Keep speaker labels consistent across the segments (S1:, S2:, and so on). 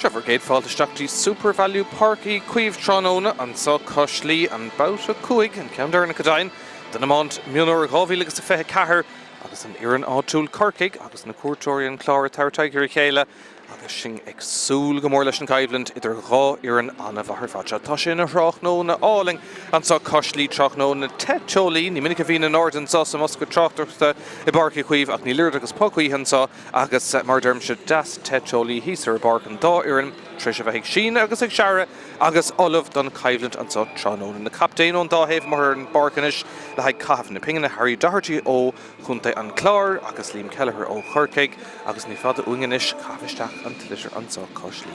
S1: Trevor Gatefáilteach SuperValu Páirc Chaoimh Tráchtaire an sa Coshlí an Babhta Cuaig an Ceann na Cadain den Mumhan Mionúr Gábhí agus a fethe chathair agus an Iran áitiúil Corcaigh agus na cuairteoirí an Clare Tráchtaire chéile agus sin agsúil go mór leis an Caibhlant idir dhá Iran anna bhar fáte tá sin a Tráchtaire na áling an sa Coshlí Tráchtaire na teteolaí ní minic a bhí an ordan sa sa Mosca Tráchtaire I Páirc Chaoimh ach ní lirir agus pocaí han sa agus mar dermse das teteolaí hísar Páirc an dá Iran tris a bheith sin agus ag seara agus olah don Caibhlant an sa Tráchtaire na captéin ón dá héh mar an Barcanis le haid caithh na pingana Harry Doherty ó chunta an Clár agus Liam Kelleher ó Corcaigh agus ní fada uinganis caithaisteach an tuilear an sa Coshlí.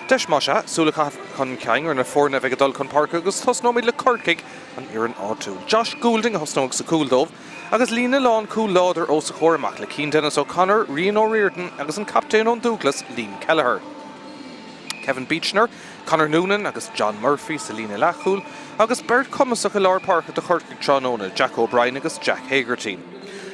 S1: Deis má se, súla caithh chun ceangar na fórna bheith dul chun Páirc agus thosnóid le Corcaigh an Iran áitiúil. Josh Goulding a thosnóg sa cúldómh agus lína lán cúl láidir ó sa chóramach le Cian Dennis O'Connor, Rian O'Riordan agus an captéin ón Douglas Liam Kelleher. Kevin Beechner, Conor Noonan agus John Murphy sa lína leachúil agus Bert Cumasach a lár Páirc de Corcaigh Tráchtaire Jack O'Brien agus Jack Hagerty.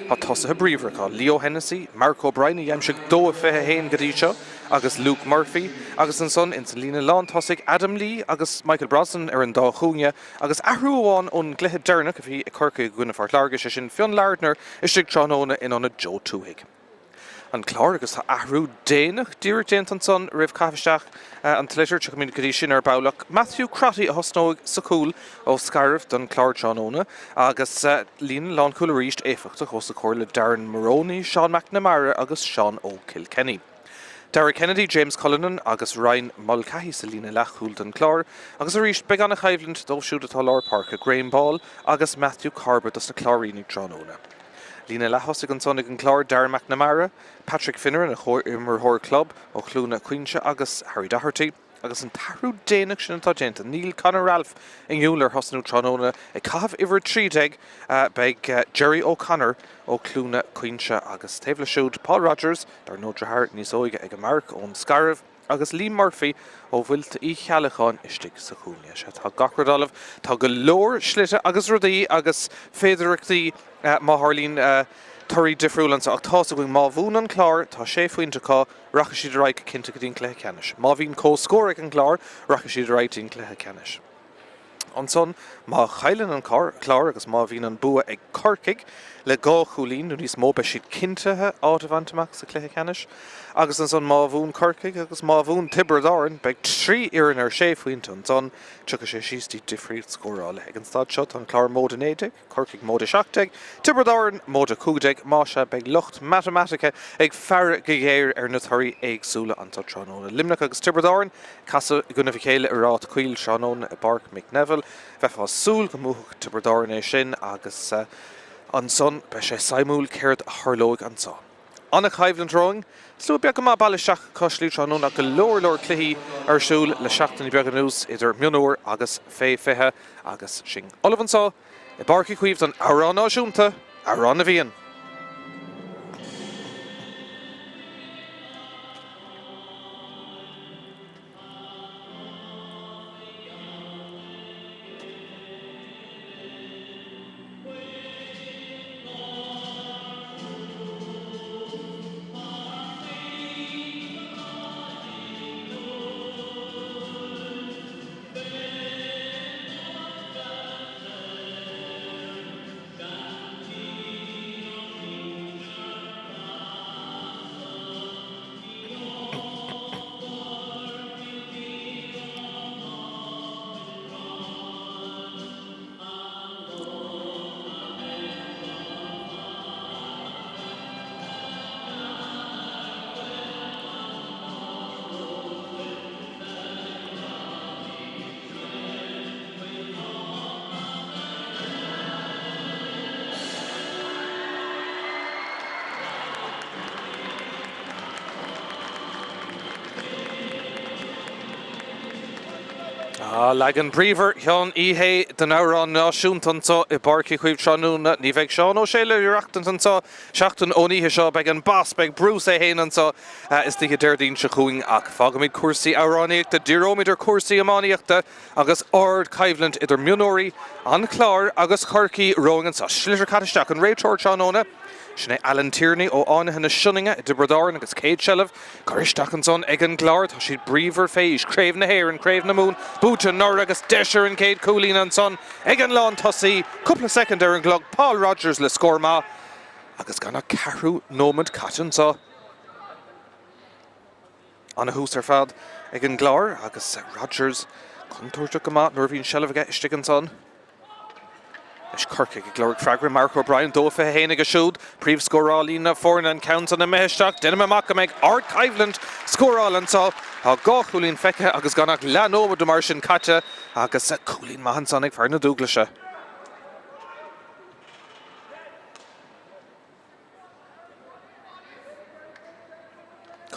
S1: Tá tosa bríomhracha Leo Hennessy, Mark O'Brien a dhéimseach dó a fethe héin godí seo agus Luke Murphy agus an son in sa lína lán tosaigh Adam Lee agus Michael Brosnan ar an dá chúine agus ahrú amháin ón gluthe dearnach a bhí I Corcaigh gúna fart láirge sé sin Fionn Lardner istigh Tráchtaire in anna Joe Tuaig. An Clár agus tá ahrú déanach dír déant an son rih caithaisteach an tuilear te communicadí sin ar ballach Matthew Crotty a thosnóg sa cúl ó Scariff don Clár Tráchtaire agus líon lán cúil ríist éifeachta ó sa cóir le Darren Maroney, Sean McNamara agus Sean O'Kilkenny. Derek Kennedy, James Cullinan agus Ryan Mulcahy sa lína leachúil don Clár agus a ríist beag an na Caibhlant dó siúd atá lár Páirc a Graham Ball agus Matthew Carber dos na Cláríní Tráchtaire. Lína lethosig an sonnig an Clár Darren McNamara, Patrick Finneran a Imar Hór Club ó Clúna Cuinse agus Harry Doherty agus an tarú déanaach sin antá déanta Neil Conor Ralph in Euler hosnú Tráchtaire ag caithh iver trídeag beag Jerry O'Connor ó Clúna Cuinse agus taobh le siúd Paul Rogers dar nódrathart níos óige ag Mark ón Scariff agus Liam Murphy ó bhfuilta í chealacháin istigh sa chúine se tá gachradalmh tá go leor slite agus rudaí agus féidireachtaí má Harlín tuirí difriúlan sa ach tá sa bhfuil má bhún an Clár tá sé faointe cá racha siad a raig cinnte go dtíon cléthe ceannis. Má bhín cóscóra an Clár racha siad a raig tíon cléthe ceannis. An son má chaileann an Clár agus má bhín an bua ag Corcaigh le gá chúlín nó níos mó be siad cinntethe átamhaintach sa cléthe ceannis agus an son má bhún Corcaigh agus má bhún Déardaoin beag trí iarn ar sé faointe an son tucha sé síostí difriúil scórála ag an stad seo an Clár móda 9, Corcaigh móda 7, Déardaoin móda 15 má se beag lucht matematica ag fear go géir ar na thoirí éagsúla an tá Tráchtaire. Limnach agus Déardaoin casa gona bhí chéile ar rát cuil Tráchtaire i Páirc McNeville bheith fá súil go múthach Déardaoin é sin agus an son be sé saimúil céird a tharlóig an sa. Anna Caibhlant Rowing, slú beag go má bailla seach Coshlí Tráchtaire go leor cluichí ar siúil le seachtaí beag an nús idir Mionúr agus fethe agus sin. Olav an sa, I Páirc Chaoimh don árán náisiúnta, árán a bhíonn. Lag an bríomhar Seán ihe den árán náisiúnta an sa I Páirc Chaoimh Tráchtaire ní bheidh Seán ó séile iireachtant an sa seachtain óníthe seo beag an bas beag brús é héin an sa is tithe Déardaoin se chuing ach fágamid cuasaí áráníochta dírómid ar cuasaí amáníochta agus ard Caibhlant idir Mionúirí an Clár agus Corcaigh Rowing an sa slitir cataisteach an réiteoir Tráchtaire Sinné Alan Tierney ó áineanna na Shunninge I Déardaoin agus Céad Shellah. Coristeach an son ag an Clár, tá siad bríomhar féis, Craobh na Héireann, Craobh na Mún, Babhta Nor agus Deisir an Céad Coolín an son ag an lán tosaí, cúpla second ar an glog, Paul Rogers le scór má, agus ganna carú nómad catan sa. Anna hús ar fad ag an Clár, agus Rogers contourte go má, nuair bhíonn Shellah aige istigh an son. Is Corcaigh ag glóric freagra Mark O'Brien dófa hénig a siúd, príomh scórálí na fórna an count an na meisteach, denna amach meg Art Caivland scórál an sa, a gá Chulín feice agus ganach leanómad do mar sin caite, agus Chulín Mumhan son ag fear na dúglaise.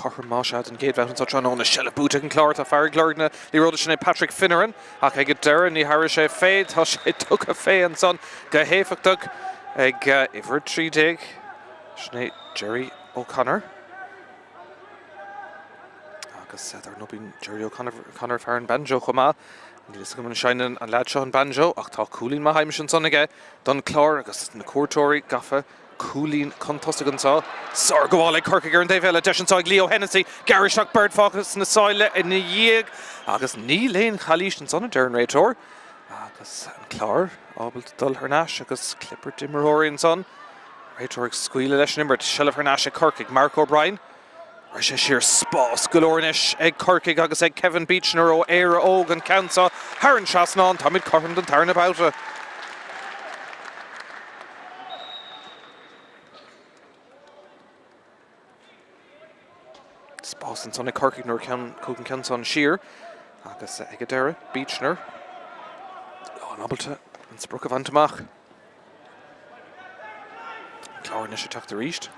S1: Corcaigh Máisiad an géad bheith an tróna Shellah Babhta an Clár tá fear glóirna ní róda sinna Patrick Finneran ach ag deire ní hair sé féad tá sé tucha fé an son go héfachtach ag ihar 30 sinné Jerry O'Connor agus ar nó bíonn Jerry O'Connor fear an banjo chomá ní is go man seinan an lead seo an banjo ach tá Coolín má haimiis an son aige don Clár agus na cuairtóirí gafa Coolín contostig an sa. Sar goáil ag Corcaigh ar an déhheile deis an sáig Leo Hennessy, Garishach Bird Focus na sáile in na dhiag agus ní léon chalís an son a dearn réitor agus an Clár ábailt dul Harnáis agus Clipper Dimmeróirí an son réitor ag scuile leis an imbert Shellah Harnáis ag Corcaigh Mark O'Brien Ra sé siar spás golóirnis ag Corcaigh agus ag Kevin Beechner ó éire óg an countsa Haran Seasnán táid corran don tarna Babhta. Spás an son ag Corcaigh nuair cúgan ceann son siar agus ag deire Beechner an ábalta an spruch a bhaintach Clár na sé teachta ríist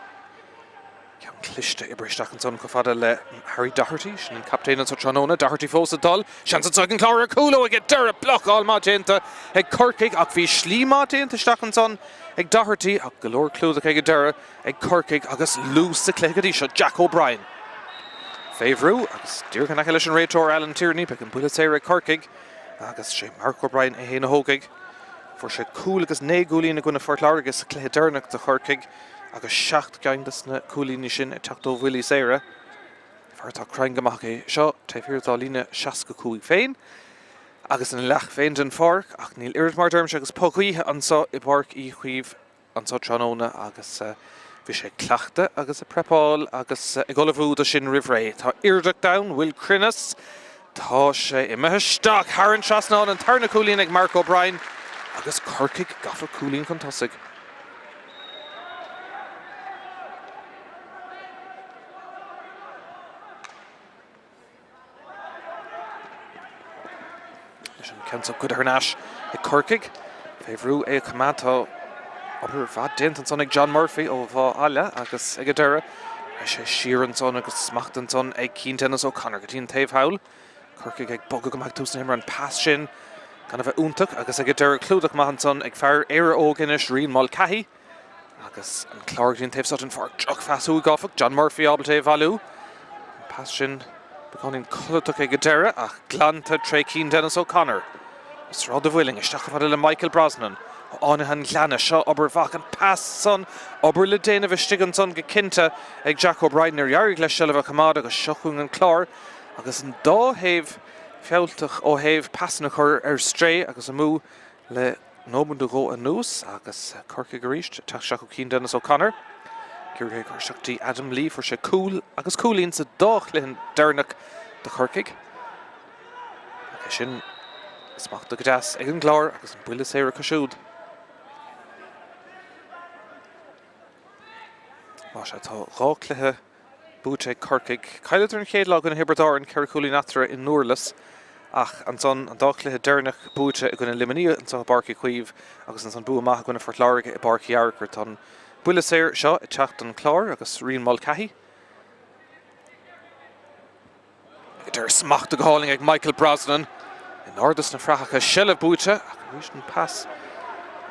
S1: ceann cliste I bristeach an son go fada le Harry Doherty sin an captain an sa tróna Doherty fós a dul sean sa an Clár ar cúla ag deire bloch all má déanta ag Corcaigh ach bhí slí má déanta isteach an son ag Doherty ach golóir clúdach ag deire ag Corcaigh agus lús sa clégadí seo Jack O'Brien. Favorú agus dúrchan nach leis an réitor Alan Tierney pe an bula séire Corcaigh agus sé Mark O'Brien a héna hógaigh for sé cool agus né gúlín a gona fortláir agus cléidirnach de Corcaigh agus 7 gaindas na coolíní sin a teachtó bhuilí séire fartá crain goach é seo taobhhirirtá lína 65 féin agus an lech féin den Páirc ach níl irid mar derm se agus pócaíthe an sa I Páirc I chuomh an sa tróna agus bhí sé cleachta agus a prepáil agus ag olahúd a sin rihré. Tá Déardaoin bhfuil crinnes, tá sé I meisteach Haran Seasnán an tarna Coolín ag Mark O'Brien agus Corcaigh gafa Coolín contosig. Leis an ceann go Harnáis ag Corcaigh, féhrú é chamátá aber bhd déint an son ag John Murphy ó bhá alle agus ag deire Ra sé siar an son agus smacht an son ag Cian Dennis O'Connor go dtíon taobh hail Corcaigh ag bogad go mbeadh tús na himar an pass sin gan a bheith úntaach agus ag deire clúdach maith an son ag fear éire óg inis rion mal caithí agus an Clár dtíon taobh sut an far drog fasú gáfach John Murphy ábal taobh valú pass sin beconín clúdach ag deire ach glanta tre Cian Dennis O'Connor is rád a bhfuiling isteach fada le Michael Brosnan áineann gleanna seo obair bhach an pass son obair le déanamh istigh an son go cinnte ag Jack O'Brien ar dhearg le Shellah Chamad agus seochún an Clár agus an dóthaobh fealtach ó thaobh passanna chur ar stré agus a mú le nómad do go a nús agus Corcaigh go ríist teach seach ó Cian Dennis O'Connor Cúrthaigh ar seachtaí Adam Lee for sé cool agus coolín sa dách le dearnach de Corcaigh agus sin smachta go deas ag an Clár agus an buile séire cosisiúd. Má sé tá ráclathe Babhta ag Corcaigh caiiletar an chéad lá gona Héardaoin ceir Coolín Atra in Nuirlas ach an son an dáclathe dearnach Babhta ag gona limaní an sa Barcaigh Chaoimh agus an son bu amach gona fortláirge I Barcaigh Arcart tá buile séir seo I teacht an Clár agus rion mal caithí. Ag deir smachta go háling ag Michael Brosnan in ordas na frachacha Shellah Babhta ach ríist an pass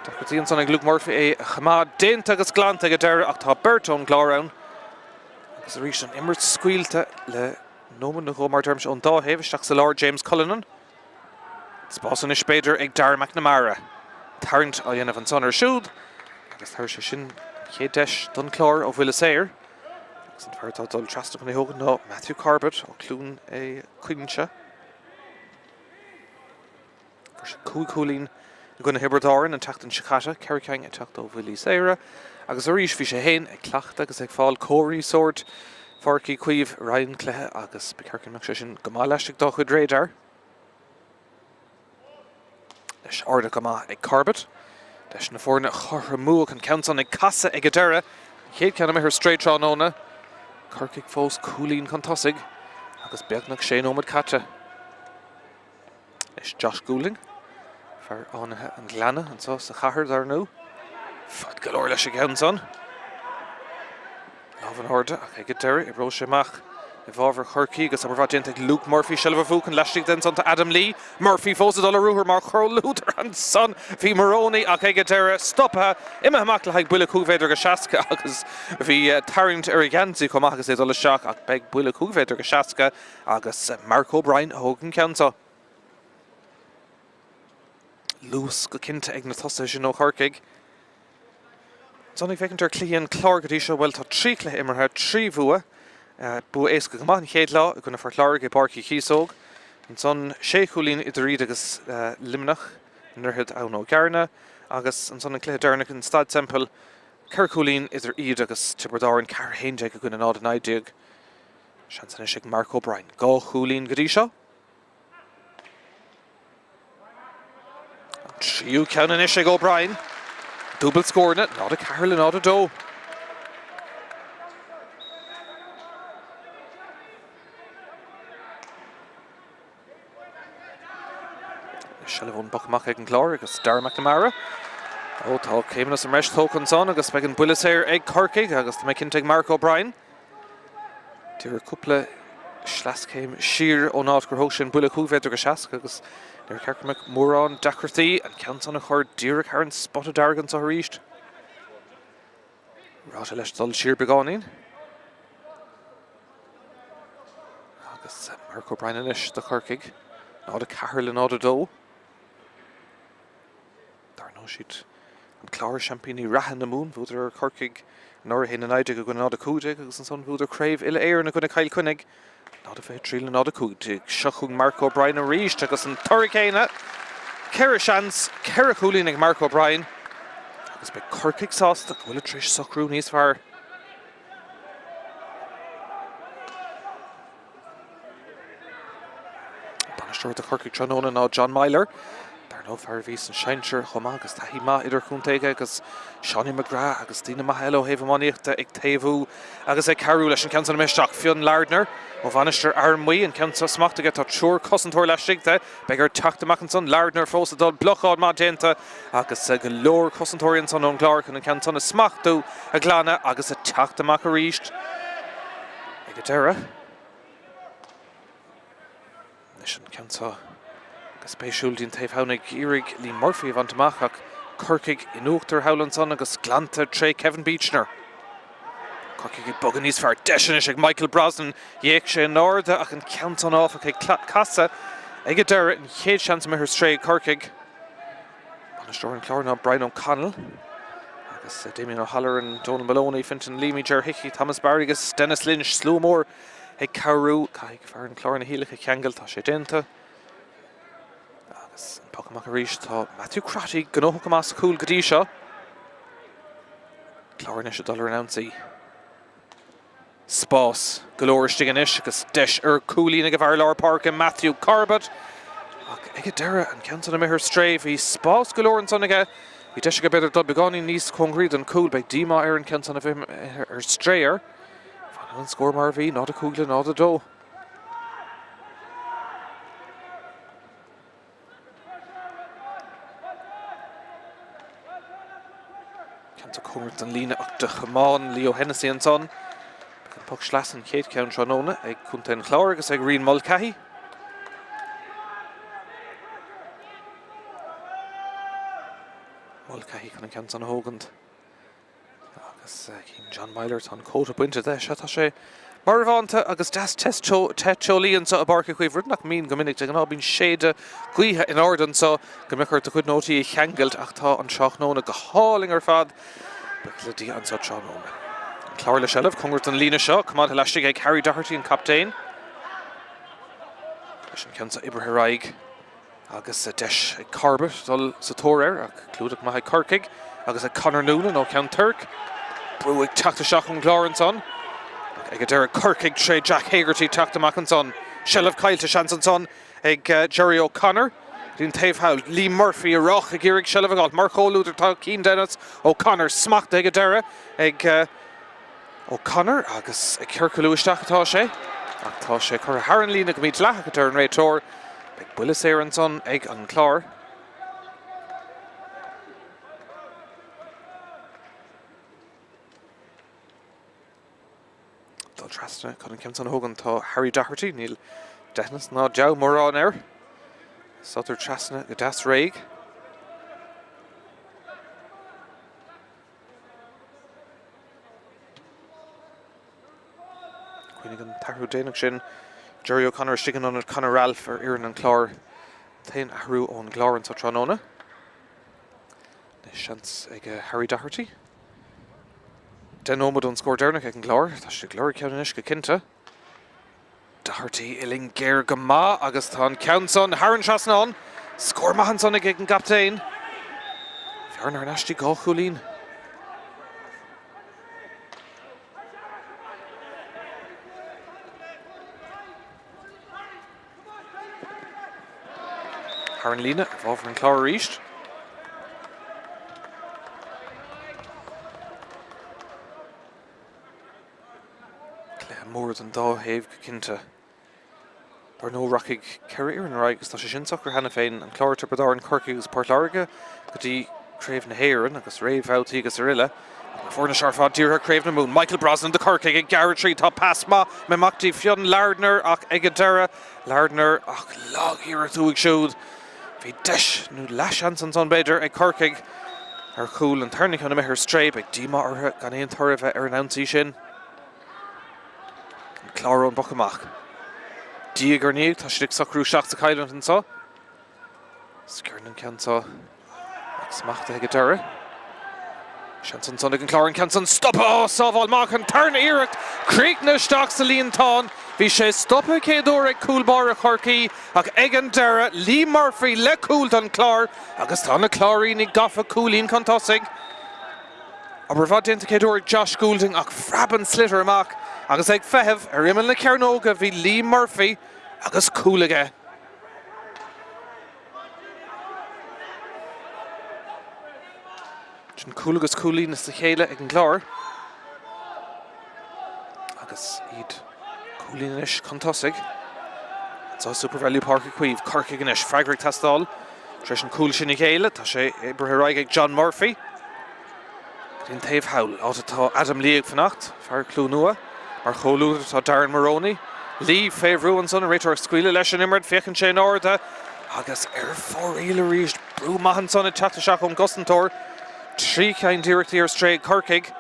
S1: Táirtíon son ag Luke Murphy é chamad déint agus glanta go deire ach tá Bertón Glárán agus ríist an immert scuilte le nómad na gomar derm an dáthaobh isteach sa Lord James Cullinan. Spásan is spéidir ag Darragh McNamara. Tarrant a dhéanamh an son ar siúd agus thar sé sin Ché deis don Clár ó bhuiile séir. Agus an feartá dul trasta chun é hógan ná Matthew Corbett ó clún é cuiinse. Gur sé cúlín gona Déardaoin an techt an Sicata, Corcaigh a techt ó bhuiile séire. Agus arís bhí sé héin ag cleachta agus ag fáil cóirí sort Páirc Chaoimh Ryan clethe agus becercin meach sé sin go má leistigh dá chud réidar. Leis arda go má ag Corbett. Leis na fórna chortha múach an ceantan ag casa ag deire. Chéad ceanna mithir straight rá nóna. Corcaigh fós cúlín chun tosaigh agus beagnach sé nómad caite. Leis Josh Goulding. Fear ánathe an gleanna an so sa chathair dar nó. Fad go leor leis a ceantan. Láhan orda ach ag deire I bro sé meach I bhábhar Corcaigh agus aber bhá Luke Murphy Shelva an leistigh den son Adam Lee. Murphy fós a rúthar mar chor lútar an son bhí Maroney ach ag deire stoppa imime amach le ag buile cúghéidir go seaca agus bhí tarint ar gantí chum agus é dul seach ach beag buile cúghéidir go seaca agus Mark O'Brien hógan ceanta. Lús go cinnte ag na tosa sin ó Corcaigh. Sonnig fecintar clíon Clár go dtí seo bhfuil tá trí clé imirthe trí bhua. Bu éasca go maith chéad lá gona for Clár go Páirc Chaoimh. An son sé chulín idir riad agus limnach nurthid ann ó Garna agus an son an clé dearnach an stad temple ceir chulín idir iad agus Déardaoin ceir héinde go gona nád an aideag. Seansan is ag Mark O'Brien. Gá chulín go dtí seo. Tríú ceann is ag O'Brien. Double scoring it, not a Carol, not a Doe. Shelvon Buckmach ag an Clár agus Dar McNamara. Ó tá céimna some reis tócan son agus beag an buile séir ag Corcaigh agus tá cinnte ag Mark O'Brien. Dúir cúpla slascéim siar ó nád gur thóg sin buile cúghéidir go seaca agus Níor cearcamach mórán dechartaí an ceantan a chur díreach ar an spotted dargan sa ríist. Ráta leis dul siar beánaín. Agus Mark O'Brien inis de Corcaigh. Nád a cahar le nád a dó. Dar nó siad an Clár champíní rathan na mún bhúidir Corcaigh nóir héna naide go gona nád a cúide agus an son bhúidir Craobh ile éir na gona cail chuinnig. Nád a bheith tríle nád a cúide. Seachúg Mark O'Brien a ríist agus an torricéine. Ceir a seans, ceir a chulín ag Mark O'Brien. Agus be Corcaigh sásta bhfuil a tris socrú níos fearr. Banisteoir de Corcaigh tróna ná John Myler. Dar nó fearr vís an seintir chomá agus tá hí má idir chuntaige agus Seánie McGrath agus Dina Mahelo héhammáíochta ag taobhú agus ag carú leis an ceantan meisteach Fionn Lardner ó bhanisteir armmuí an ceantan smachtaige tá trúr cosantóir leisigte beag ar teachtamach an son Lardner fós a dul blochad má déanta agus go leor cosantóirí an son ón Clár chun an ceantan smachtú a glána agus a teachtamach a ríist. Ag a deire. Leis an ceantan agus spéisiúil dín taobh tháinig Iarraig Lee Murphy a bhaint amach ach Corcaigh inúachtar Howlandson agus glanta Tré Kevin Beechner. Corcaigh ag bogan níos fearr deiseanis ag Michael Brosnan dhéic sé an árda ach an ceantan áf ag casa ag a deire an chéad seans mithir stré Corcaigh. Banisteoir an Clár ná Brian O'Connell agus Damien O'Halloran and Donald Maloney, Fintan Leamy, Ger Hickey, Thomas Barry agus Dennis Lynch, Slowmore ag Carú caig fearr an Clár na híleach ag Cheangal tá sé déanta. Agus an Pocamach a ríis tá Matthew Crotty gnóthach amás cúil go dtí seo. Clár is a dul announcí. Spás golóir stiganis agus deis ar cúlín ag a bhar Lár Páirc and Matthew Corbett. Ag a deire an ceantan a mithir stréh hí spás golóir an son aige. Bhí deis go beidir dul beánaí níos congríd an cúil beag díma ar an ceantan a bhím ar stréir. Fan an scór mar bhí nád a cúgla nád a dó. Cúirt an lína ach de chamáin Leo Hennessy an son. An puc sleas an chéad ceann tróna ag cúnta an Clár agus ag Rian Mulcahy. Mulcahy chun an ceantan hógand. Agus cín John Myler tá an cóta buinte de se tá sé mar bhánta agus deas teolíonn sa a barca chuoh rudnach mín go minic ag an ábín séide cuithe in ordan so go mbeir a chud nótaí i cheangailt ach tá an seachnóna go háling ar fad. Bichladi an sa Chaoimh. Clár le Shelf, Congrat an lína seo, cumad a leistigh ag Harry Doherty an captain. Leis an ceann sa Ibrahim agus a deis ag Corbett dul sa tóir ag clúdach maith ag Corcaigh agus ag Conor Noonan ó ceann Turk. Brú ag teachta seach an Clár an son. Ag a deir Corcaigh tré Jack Hagerty teachta mac an son. Shelf Kailte seans an son ag Jerry O'Connor. Dín taobh hail, Lee Murphy a roch ag irig Shelf agáil. Mark O'Lúder tá Cian Dennis. O'Connor smachta ag a deire ag O'Connor agus ag Circulú isteach atá sé. Ach tá sé chur a Haran lína go míid leach go an réitóir. Ag builis éar an son ag an Clár. Dal trasna chun an ceann hogan tá Harry Doherty, níl deithnas ná dew mórán air. Sutter trasna go das réig. Cuoinnig an tarú déanaach sin Jerry O'Connor stigan an Conor Ralph ar Iran an Clár tain ahrú ón Clár an sa Tránóna. Nes seans ag Harry Doherty. Den ómad an scór dearnach ag an Clár, tá sé glóir ceann inis go cinnte. Doherty iling géir go má agus tá an ceann son Haran seasna an. Scór maithan son ag an captain. Bhearnar an aistí gá chulín. Haran lína, bháfar an Clár ríist. Cléthe mór an dá héamh go cinnte. Bar nó rachaigh ceir ar an raig agus tá sé sin socr hena féin an Clár Turpadár an Corcaigh agus Páirc go dtí Craobh na Héireann agus réamh Bhabhta agus a riile. Fórna searfá díortha Craobh na Mún. Michael Brosnan de Corcaigh ag Garretry tá pasma me mactí fionn Lardner ach ag a deire. Lardner ach lágíar tú ag siúd. Bhí deis nó leis an son beidir ag Corcaigh ar chúl an tarnig chuna mithir stréib ag díma ortha gan éon thorbheith ar an ansaí sin. An Clár ón bocamach. Dí gur níag tá siad ag socrú seach sa Cailand an sa. Scearn an ceann sa ag smachta ag a deire. Seanson son ag an Clár an ceann son stoppa sábháil mac an tarna iirecht. Críicne isteach sa líon tán. Bhí sé stoppa céadúir ag cúlbar a Corcaigh ach ag an deire Lee Murphy le cúlt an Clár agus tá na Cláirín gafa cúlín chun tosaigh. A bhar déanta céadúir ag Josh Goulding ach freaban slitter amach agus ag feitheamh ar imime na cearnóga bhí Lee Murphy agus cúlaige. Sin cúlagus cúlín is sa chéile ag an Clár. Agus iad cúlín inis chun tosaigh. Tá SuperValu Páirc Cuíomh Corcaigh inis freigrigh tastáil. Treis an cúl sin i chéile tá sé ibrethraig ag John Murphy. Dín taobh hail áta tá Adam Lee ag fannacht fear clú nua. Mar choulúidir tá Darren Maroney. Lee féhrú an son a réitor scuile leis an imrad féchann sé an áirde. Agus ar fóríle ríist brú maithan son a teachta seach ón Gustantóir. Trí ceann díreachtaí ar stréig Corcaigh.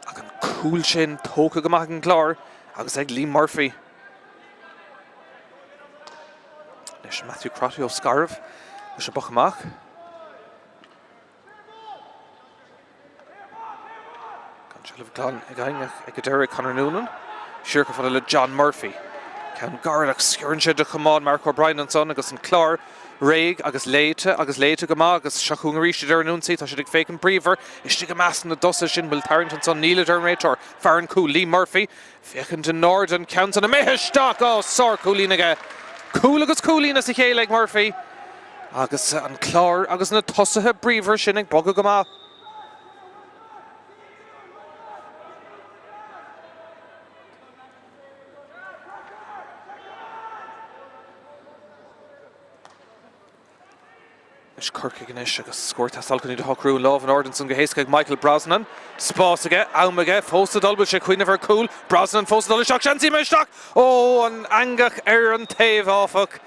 S1: Ag an cúl sin tóca go maith an Clár agus ag Lee Murphy. Leis Matthew Crotty ó Scarf leis a bochamach. Gan Shelf Glán ag aingach ag a deire Conor Noonan. Siúrcha fada le John Murphy. Ceann garach sciorn sé de chamáin Mark O'Brien an son agus an Clár. Réig agus léite go má agus seachún ríiste ar an únsaí tá sé ag fécin príomhar. Iste go meas na dosa sin bhfuil Tarrington son níle ar an réitor. Fearan cúl Lee Murphy. Féchann den Norden ceann an a métheisteach á sár cúlínaige. Cúl agus cúlín as i chéile ag Murphy. Agus an Clár agus na tosathe bríomhar sin ag boga go má. Is Corcaigh inis agus scóir tastal de hocrú láh an ordan go héasca ag Michael Brosnan. Spásaige, aumaige, fósta dulbal sé chuoineh ar cúl. Brosnan fósta dul isteach, seansí meisteach. Ó, an angach ar an taobh áfach.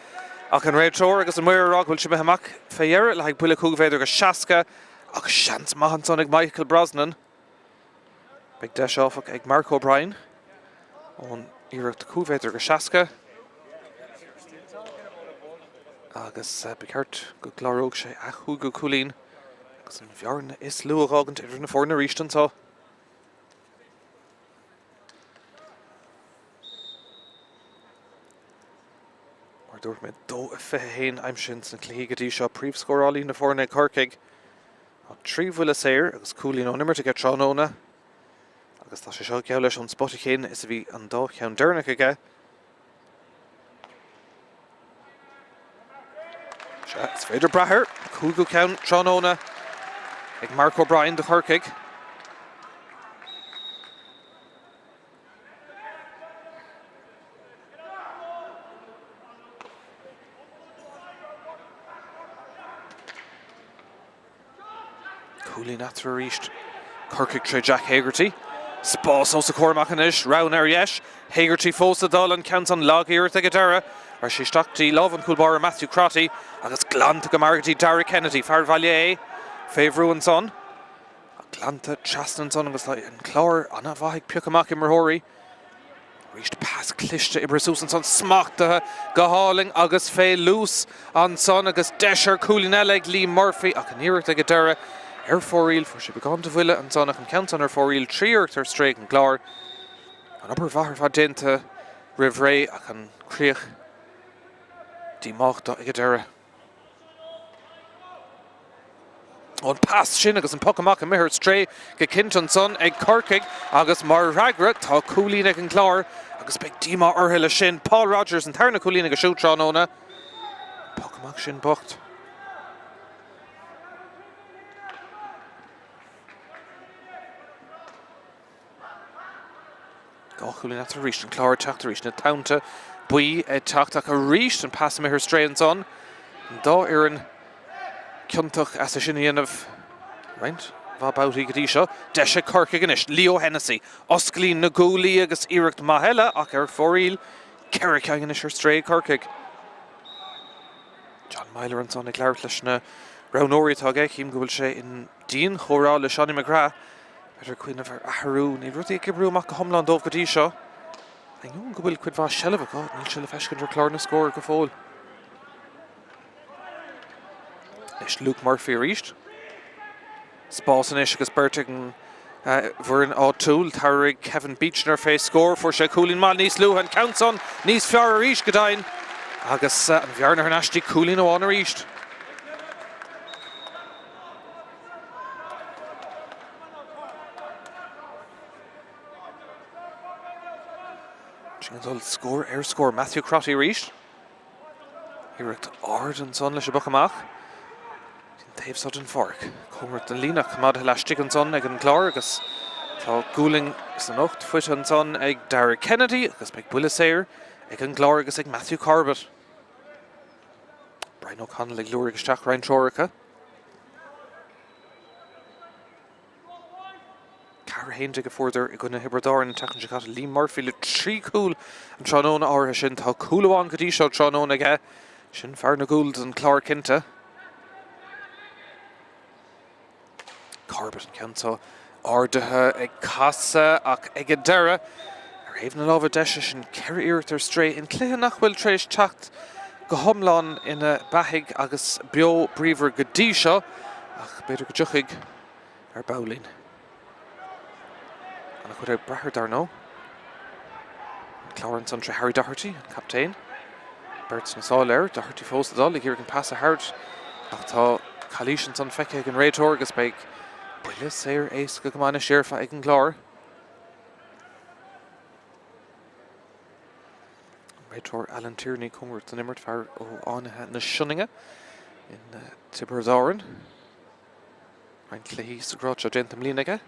S1: Ach an réitor agus an muirrák bhfuil sé mehamach féidir le ag buile cúgvéidir go seasca agus seans maithan son ag Michael Brosnan. Beag deis áfach ag Mark O'Brien. Ón iirecht cúgvéidir go seasca. Agus becart go chláróg sé a chuú go cúlín Agus an bhearn is luach agant idir na fórna ríist antá. Mar dúirt mé dó a fithe héin aimsin san clí go dtí seo príomhscórálaí na fórna Corcaigh. Ach trí bhuiile séir agus cúlín ó nimir go tránóna. Agus tá sé seo ceall leis an spot chéin is a bhí an dá cheann dearnach aige. Is féidir brathair, cúil go ceann tránóna ag Mark O'Brien de Corcaigh. Cúlín after ríist. Corcaigh tre Jack Hagerty. Spás os a Cormac inis, round yesh. Hagerty fós a dal an count on lag i'r ag a dara. Ar si stachti love an coolbar Matthew Crotty. Agus glanta go margati Derek Kennedy, Far Valier. Favorú an son. Glanta chastan son agus an Clár anna bhaig piocamach imar hori. Reached past clishta Ibrasús an son smachta go hauling agus fé loose an son agus desher coolinella ag Lee Murphy ach an i'r ag a dara. Four-wheel for she began to Villa and son can count on her four-wheel three her straight and Clár. An upper var vadinta Rivray I can Craobh Iomána Mionúr. On pass sin agus an Pocamach and Mihir stray ge Kinton son ag Corcaigh agus mar ragra tá Cúlín ag an Clár agus big Dima Urhilla shin Paul Rogers and Tarna Cúlín ag a shoot tránóna. Pocamach shin bocht. Cúlín after reached and Clár Tráchtaire reached na Taunta Bui Tráchtaire a reached and passed me her strains on. Da Aaron Kyontach as a shinian of right Babhta Gadisha Desha Corcaigh ganish Leo Hennessy Osclín na Gúlaí agus Iirecht Mahela ach four-wheel Corcaigh ganish her stray Corcaigh. John Myler and son ag leabhart leis na Raunóirí tága cím go bhfuil sé in Dín chórá le Seánie McGrath. Better Queen of her Aharú, ní rudí gibrú amach go thomlán dómh go dtí seo. An gún go bhfuil cuid bhá sellh acu, níl se le feiscin ar Clár na scóir go fóil. Leis Luke Murphy ríist. Spás inis agus Bertig an bhuireann áitiúil tarraigh Kevin Beechner fé scór for sé Cúlín má níos luúthain counts on níos fearr a ríist go dainn. Agus an bhearna ar nastí Cúlín óháin a ríist. Score Matthew Crotty reached. He worked hard and son leis a Pocamach. Dave Sutton Fork. Comert den Lina Kamad Elastic and son ag an Clár agus tá Gúling is an 8 foot and son ag Derek Kennedy agus big Bullasair ag an Clár agus ag Matthew Corbett. Brian O'Connell ag Lúir agus Jack Ryan Chorica. Haintig a further gonna Hibradar and Tachan Chicata Lee Murphy le trí cool and tránóna áirithe sin tá coolháin go dtí seo tránóna aige sin fear na Gould and Clár cinnte. Corbett an ceann áirithe ag casa ach ag a deireadh ar éineann an lábhar deise sin ceithre iireachtar stray in cléithe nach bhfuil tréis teacht go thomláin ina baithig agus BEO bríomhar go dtí seo ach beidir go dtiuchaigh ar bowlín. And I could have Brahar Darno. Clarence on Harry Doherty, captain. Bert's na saw there, Doherty fós the dolly here can pass a hard. After Kalishan on Fekeg and Ray Torgas big. Willis Sayer Ace Gagamana Sheriff Egan Clár. Ray Tor Alan Tierney Cumber to Nimmert Far on na Shunninga in Tiberzoran. Ryan Clehees Grocha Gentum Linaga.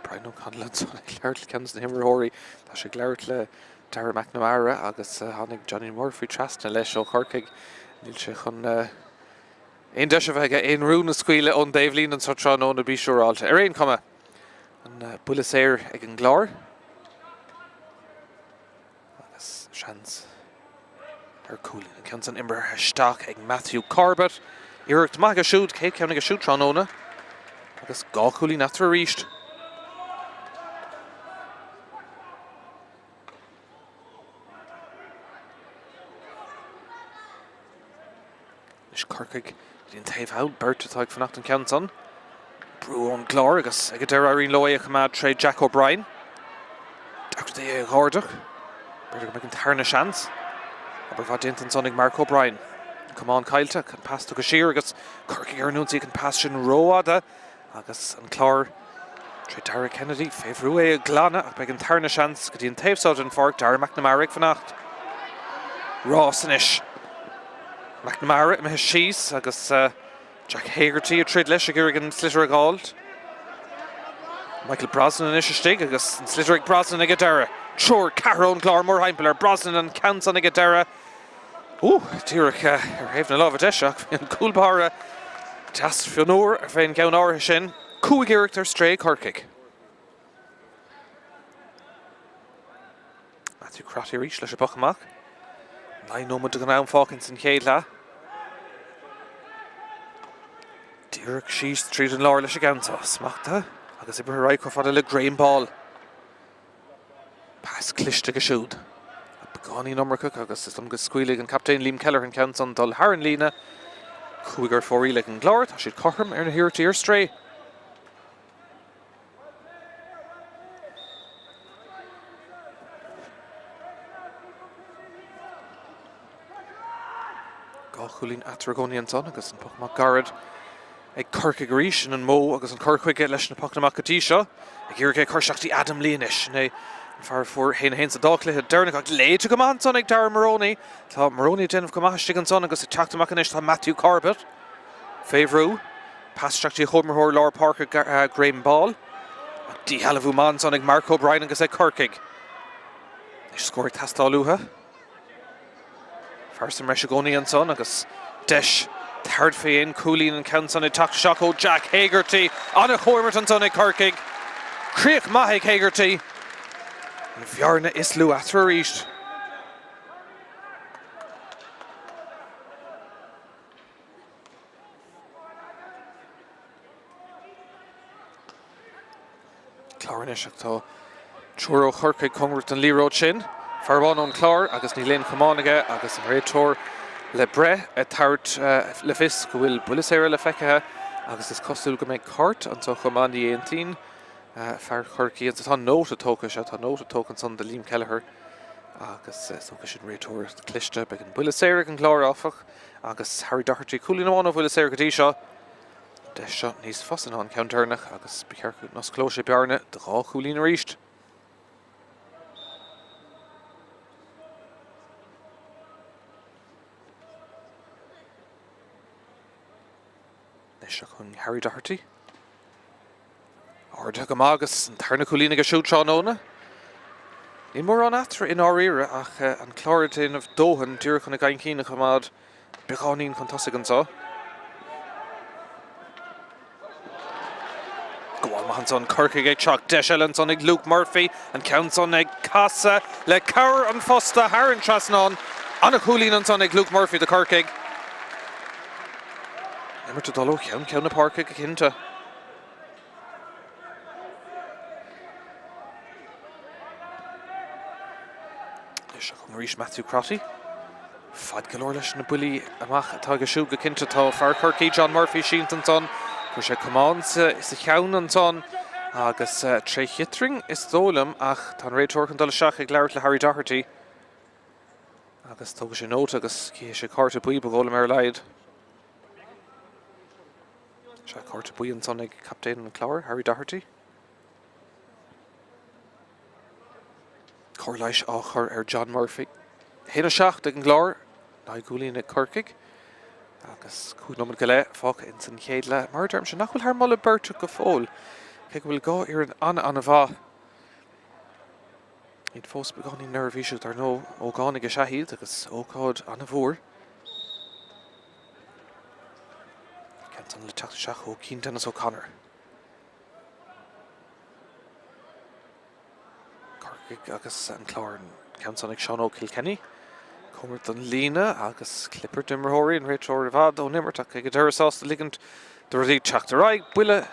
S1: Brian O'Connell and son Clár Kens na Himmer Hori. Tá sé Clár le Tara McNamara agus Hannig Johnny Murphy Trasna leis ó Corcaigh. Níl sé chun ein deise bheith ein rún na scuile ón Dave Lean an sotrán ón na bíseúráilte. Ar ein cuma an Bullasair ag an Clár. Agus seans ar Cúlín an ceann san imber stach ag Matthew Corbett. Iirecht mag a siúd, cé ceannig a siúd tránóna. Agus gá Cúlín after a ríist. Corcaigh didn't have out Babhta táig fannacht an ceann Brew on Clár agus ag deir aíonn leo chumad tre Jack O'Brien. Dr. the Gordach. Better go making tarna chance. Aber va dintan sonig Mark O'Brien. Come on Kailte can pass to Gashir agus Corcaigh Arnunzi can pass Shin Roada agus an Clár tre Dara Kennedy Favorue Glana ag making tarna chance go dtíon taobh sod an fork Dara McNamara fannacht. Rossinish. McNamara me his shees agus Jack Hagerty a trid leis a gurgan Slitter Gold. Michael Brosnan is a stig agus Slitter Brosnan ag Dara. Sure, Carron Clár more Heimpeler Brosnan and Canson ag Dara. Ooh, Tyrek having a lot of a deshach in Coolbara. Just Fionúr fein gaun áir sin. Cúig irachtar stray Corcaigh. Matthew Crotty reach leis a bachach. Nine no mud gan am Falkins in Chéadla. Derek she's treated Laura leis a ganta. Smachta. Agus ibre right go fada le grain ball. Pass cliste go shoot. Gani number cook agus is some good squealing and Captain Liam Keller and counts on Dul Haran Lena. Cúigar for like and Clár. I should Corcaigh earn here to your stray. Gachulín Atragonian son agus an Pachmak Garrod. Ag Corcaigh Grishin and Mo agus an Corcaigh get leis na Pachnamak Katisha. Ag Irke Corshachti Adam Leanish. Nay. Far for Hain Hain's a Dockle had Dernick late to come on Sonic Dara Maroney. Thought Maroney den of Kamash Chicken Son agus attacked the Macanish Matthew Corbett. Favreau. Pass Shakti Homer Hor Laura Parker Graham Ball. D Halavu Man Sonic Mark O'Brien agus Corcaigh. They scored Tastaluha. First and Reshagoni and Son agus Desh. Third Fayin, Coolin and Counson attack Shako Jack Hagerty on a Homerton Sonic Corcaigh. Craoibh Mahig Hagerty. And Bjarne Islu after reached. Clárnishach to Churo Corcaigh Congress and Leroy Chin. Farban on Clár, agus ní Lynn Cománaige, agus an réitor le bre a tart le fis go bhfuil bulaséire le feiceathe, agus is cosúil go méid cart an so chomandí 18. Far Corcaigh is a note a token shot a note a token son the Liam Kelleher agus so should retor cliste beg and Bulaseric and Clár offach agus Harry Doherty cooling on of Bulaseric Adisha the shot needs fussing on counternach agus be careful nos close Bjarne the all cooling reached Harry Doherty Ardach Amagus and Tarnaculina shoot Seanona. In more on after in our era, ach and Cloritin of Dohan, Dirkon a Gainkina Hamad, Begonin Contosigansa. Go on, Mahans on Corcaigh, Chuck Deschelens on Luke Murphy, and counts on Casa, Le Cower and Fosta, Haran Trasnon, on a Coolin and Sonic Luke Murphy, the Corcaigh. Never to Dolo, Count a Park Kinta. Maurice Matthew Crotty. Fad Galorlish na Bully Amach Tagashu Gakinta to Far Corcaigh John Murphy Sheenton son. Kusha commands is a Chown and son. Agus Trey Hittring is Dolam ach Tan Ray Torkan Dolashach Glarit Harry Doherty. Agus Togasha Nota Agus Kisha Carta Bui Bogolum Erlaid. Shah Carta Bui and son Captain and Clár Harry Doherty. Corlaish Ochar John Murphy. Hina Shach de Clár, Naigulin at Corcaigh. Agus Cúnum Gale, Fok in San Chéadla. Murderm Shanakul Har Mulla Bertuk of Fall. Keg will go here an Anava. It falls begoni nerve issues are no Oganiga Shahid, agus Okod Anavur. Canton Letak Shaho Keen Dennis O'Connor. Agus and Clár counts on Sean O'Kilkenny. Comerton Lena, Agus Clipper Dimmerhori and Rachel Rivad, O'Nimmertak, Gadera the Ligand, the Radi Tráchtaire, Willa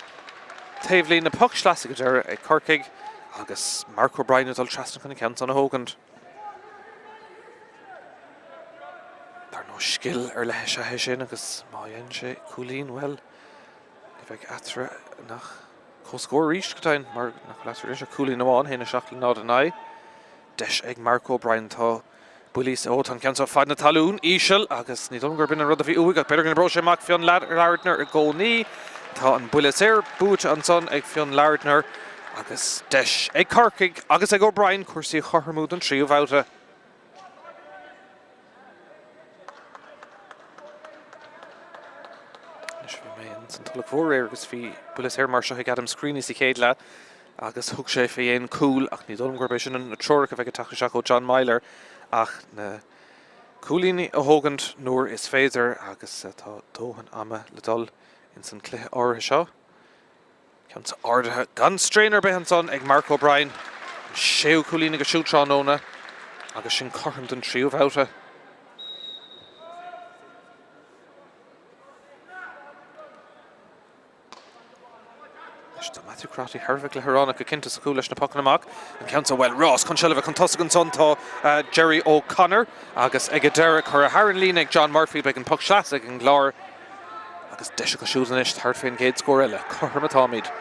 S1: Tavlina Puck Schlassigadera at Corcaigh, Agus Mark O'Brien at Ultraston counts on a Hogan. There no skill leis a sin agus má dhéann sé cúlín well. Ní bheith atra nach coscóir ríist go dain mar nach leis a cúlín amháin héna seachtaí nád an ai. Deis ag Mark O'Brien tá bulís ó tan ceann fad na talún ísel agus ní domgur bin an rud a bhí uig ag beidir gan bro sé mac fion Lardner a gól ní. Tá an bullis bút an son ag fion Lardner agus deis ag Corcaigh agus ag O'Brien cuasaí chotharmúd an tríú Babhta. San tulla fór agus bhí bullis mar seo ag Adam Screeney sa chéad le agus thug sé fé éon cúl ach ní dom gur sin an teoracha bheith tacha seach ó John Myler ach na cúlíní a thógant nuair is féidir agus tá dóhan ama le dul in san cluiche áirithe seo. Ceann sa áirithe gan strainer be an son ag Mark O'Brien séú cúlíní go siútránóna agus sin corthant an tríú Babhta. Matthew Crotty Harvick le Haránach go cinnte sa cúil leis na pocan amach an ceann well Ross chun seileadh chun tosaigh an son tá Jerry O'Connor agus ag a deire chu a Haran lín ag John Murphy beag an puck seasaigh an Clár agus deise go siúdanis thart féin géad scór eile chortha matámid.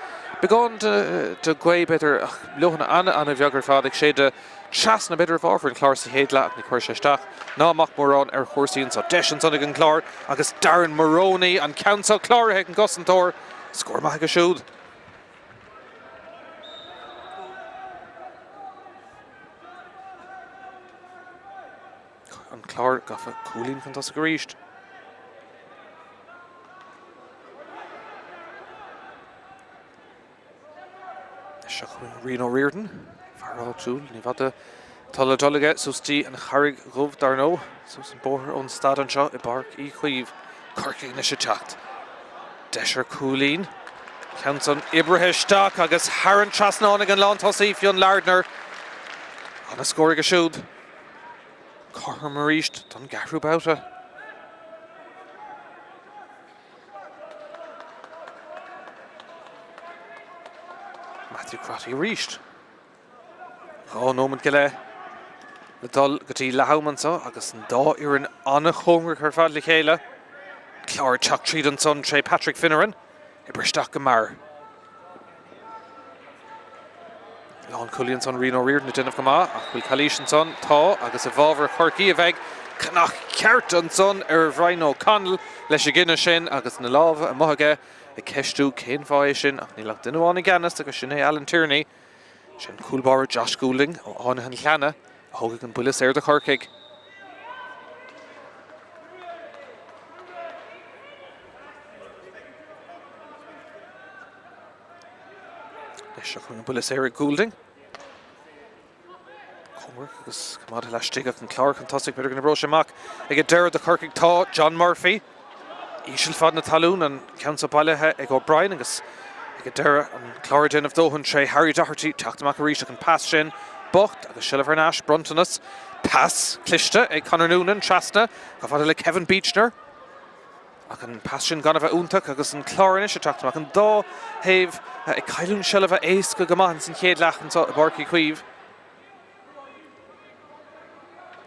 S1: Beagán de gcuid beidir lehanna anna bheagar fad ag sé de treasna beidir a bháfar an Clár sa héad le ach ní chuir séisteach ná amach mórrán ar chósaíonn sa deis an sonnig an Clár agus Darren Moroney an ceann sa Clár ag an gosantóir scór maith go siúd. An Clár gafa cúlín chun tosa go ríist. Se chuin Reno Reardon, Farrell Júl, ní bhada tala dolaige sústí an charrig Craobh Darno, sús an bóthar ón stad an seo I Páirc í Chaoimh, Corcaigh na sé teacht. Deisir cúlín, ceann son ibrithe isteach agus Haran trasnánig an lán tosaí fion Lardner. Anna scóir go siúd. Cortha mar ríist don garú Babhta. Matthew Crotty ríist. Ó nómad go le dul go dtí lehammansa agus an dá ar an anna chóngar chuir fad le chéile. Clár teach tríd an son Tré Patrick Finneran I bristeach go mar. Lán Cullion son Reno Reardon na déanamh go maith ach bhfuil Calísh an son tá agus a bhábhar Corcaigh a bheith cnach ceart an son ar Ryan O'Connell leis a gine sin agus na lábha a mothige I ceistú cén fáid sin ach ní leach duine bháin I gceannas agus sin é Alan Tierney sin cúlbáir Josh Goulding ó ánithe an cheana a thógadh an bullis de Corcaigh. Leis a chun an bullis Goulding. Agus cumad leistigach an Clár chun tosaigh beidir gan bro sé mac ag a deire de Corcaigh tá John Murphy. Ísil fad na talún an ceann sa bailithe ag O'Brien agus ag a deire an Clár déanamh dóhann Tré Harry Doherty teachtamach a ríiste an pass sin Bocht agus Shilliver Nash Bruntanas pass cliste ag Conor Noonan trasna go fada le Kevin Beechner ach an pass sin gan a bheith úntaach agus an Clár inis a teachtamach an dá thaobh ag cailún Shilliver éas go gomaithn san chéad leachan sa Páirc í Chaoimh.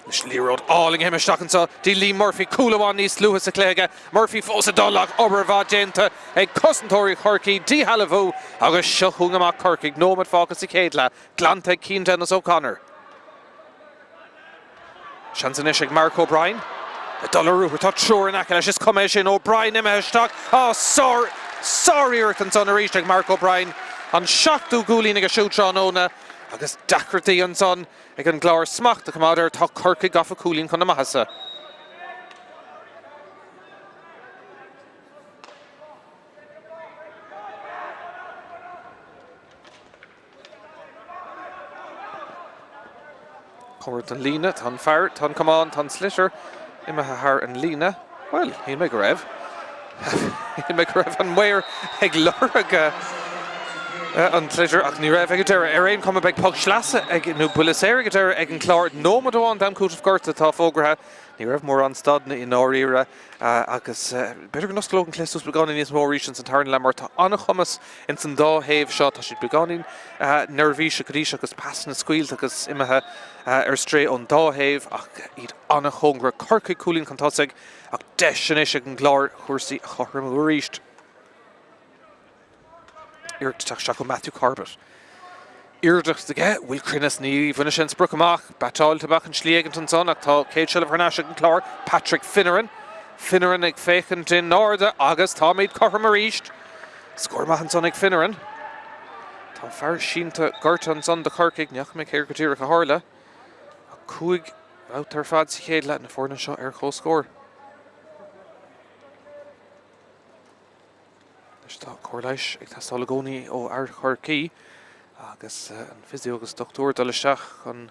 S1: Leis líród áling himeisteach an sa dí Lee Murphy cúlaháin níos luas a cléige Murphy fós a dulach obair bhá déanta ag cosantóirí Corcaigh dí halahú agus seo thug amach Corcaigh nómad fágus I chéad le glanta cín Dennis O'Connor. Sean ag Mark O'Brien a dullarú tá trúr in aice leis is cuméis sin O'Brien imeisteach sorry an son a ríiste ag Mark O'Brien an seachtú gúlín ag a siútránóna agus dacrtaí an son ag an Clár smacht a cumáidir tá Corcaigh gafa cúlín chun na maithasa. Cumhairt an lína, tá fear, tá cumán, tá slitter, imethe thar an lína. Well, hí me go raibh an mhair ag lorga An tleidir ach ní raibh ag deire aon cum beag pug slasa ag nó bulas éir deire ag an Clár nómad amháin dam cútah gorta tá fógrathe ní raibh mór an stadna in áíire agus beidir go nosclógan cléús beáin níos mór rísin san tarna le mar tá anna chumas in san dáhéamh seo tá si beáin nervhíse goríise agus pasna scuilt agus imethe ar stré ón dáhéamh ach iad anna chungra Corcaigh cúlín chutáigh ach deis ag an Clár chuirsaí a chothair mo ríist. Iirteach go Matthew Corbett. Iirdeach de ge, bhfuil crinnes ní bhna sin spruch amach, batáil tabach an slíagant an son ach tá céad seileadh Harnáise an Clár, Patrick Finneran. Finneran ag féchant in náda agus tá méid chothair mo ríist. Scór maith an son ag Finneran. Tá fear sínta gorta an son de Corcaigh neach mé céir go tíire go hála. A cúig bhabhta ar fad sa chéad le na fórna seo ar chó scór. Tá cóirleis ag tásála gcónaí ó air Corcaigh agus an physio agus doctor dul isteach chun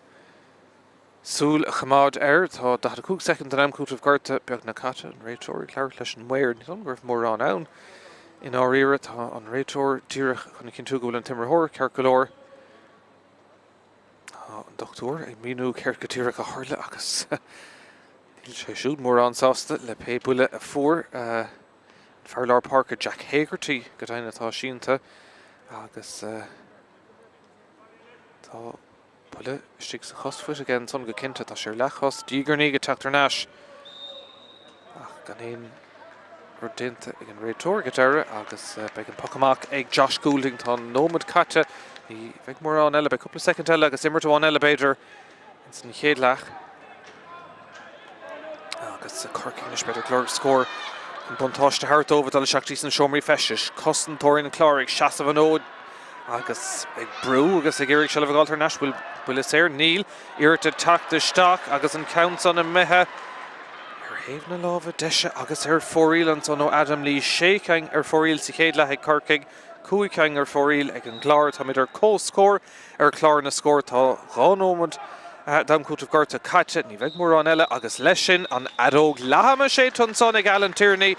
S1: súil a chamáid air tá 12 second an amcútah gorta beag na caite an réiteoir Clare leis an muir ní an gurh mór an ann in áíire tá an réiteoir díreach chuna cinn tú gohfuil an timreathóir ceir go leor an doctor ag míú ceir go tíreach a tharla agus níl sé siúd mór an sásta le pe buile a fuór Fearlar Parker Jack Hagerty go dtí atá sínta agus tá buile stig sa chosfuit agin son go cinnte tá sé lechos dígarní go teachtar náis ach gan éon rudínta ag an réiteoir go deire agus beag an pocamach ag Josh Goulding tá nómad caite í bheith mór an eile be cúpla second eile agus immartá an elevator in san chéad lech agus Corcaigh is beidir glór scór an buntáiste thart over dal seachtí san seomraí feistis costan tóirín an Clár ag seasamh an ód agus ag brú agus ag éirigh seileadh gáiltar neis bhfuil is éir níl iirte tacht isteach agus an count an methe ar héamh na lábha deise agus ar fóríl an son ó Adam Lee sécaing ar fóríl sa chéad le ag Corcaigh cúiceing ar fóríl ag an Clár tá idir cóscór ar Clár na scór tá gánómad dam cútah gorta caite ní bheith mór an eile agus leis sin an adóg lahama sé tun son ag Alan Tierney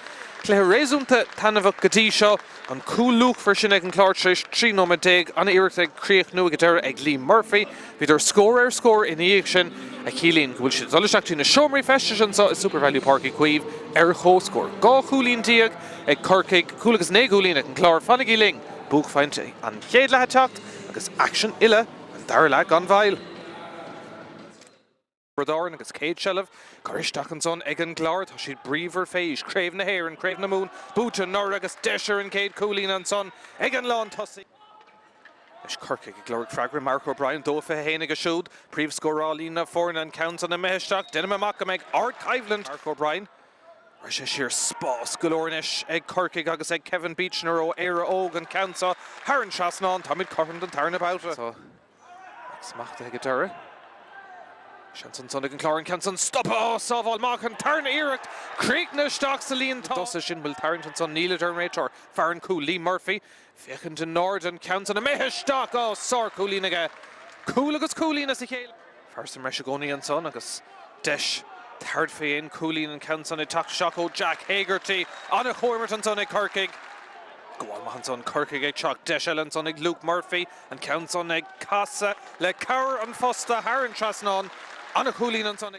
S1: léir réúnta tanmhah gotí seo an cúlúch for sin ag an Clár tríis 3-9 an iirecht ag críoch nu go deire ag Lee Murphy bhíidir scór ar scór in íag sin a chilín bhfuil si dul seachtí na seomraí feistis an is SuperValu Páirc Chaoimh ar chóscór gá chúlín díag ag Corcaigh cúlagus négúlín ag an Clár fannig í ling búch feinte an chéad lethe teacht agus action ile an dar le gan bhail. Déardaoin agus céad seileadh Coristeach an son ag an Clár tá siad bríomhar féis Craobh na Héir an Craobh na Mún búta nóir agus deisir an céad cúlín an son ag an lán tosaí leis Corcaigh ag glóric freagra Mark O'Brien dófa héana go siúd príomh scórálín na fórna an count an na meisteach denna amach ag Art Caivland Mark O'Brien ar sé siar spás golóirnis ag Corcaigh agus ag Kevin Beechner ó éire óg an countsa Haran Trasnán tá mid corm an tarna bouta so smachta ag deire Shanson son ag an Clár an Canson stop sábháil mach an tarna iirecht Críicne steach sa líon dosa sin bhfuil Tarrington son níla ar réiteoir fearan cúl Lee Murphy féchant in Nord an Canson a méthe steach sár cúlín aige cúl agus cúlín as i chéile Fearsan meis gcónaí an son agus deis third féin cúlín an Canson i tacht seach ó Jack Hagerty anna chóirmart an son ag Corcaigh Goáil maith an son Corcaigh ag teach deis eile an son ag Luke Murphy an Canson ag casa le cabhar an fosta Haran Trasnán Anna Coolín an son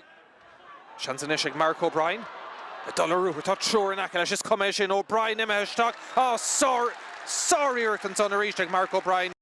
S1: Seansanish ag Mark O'Brien a dollarú tá trúr in aice leis is cuméis sin O'Brien imime isteach sorry an son a ríist ag Mark O'Brien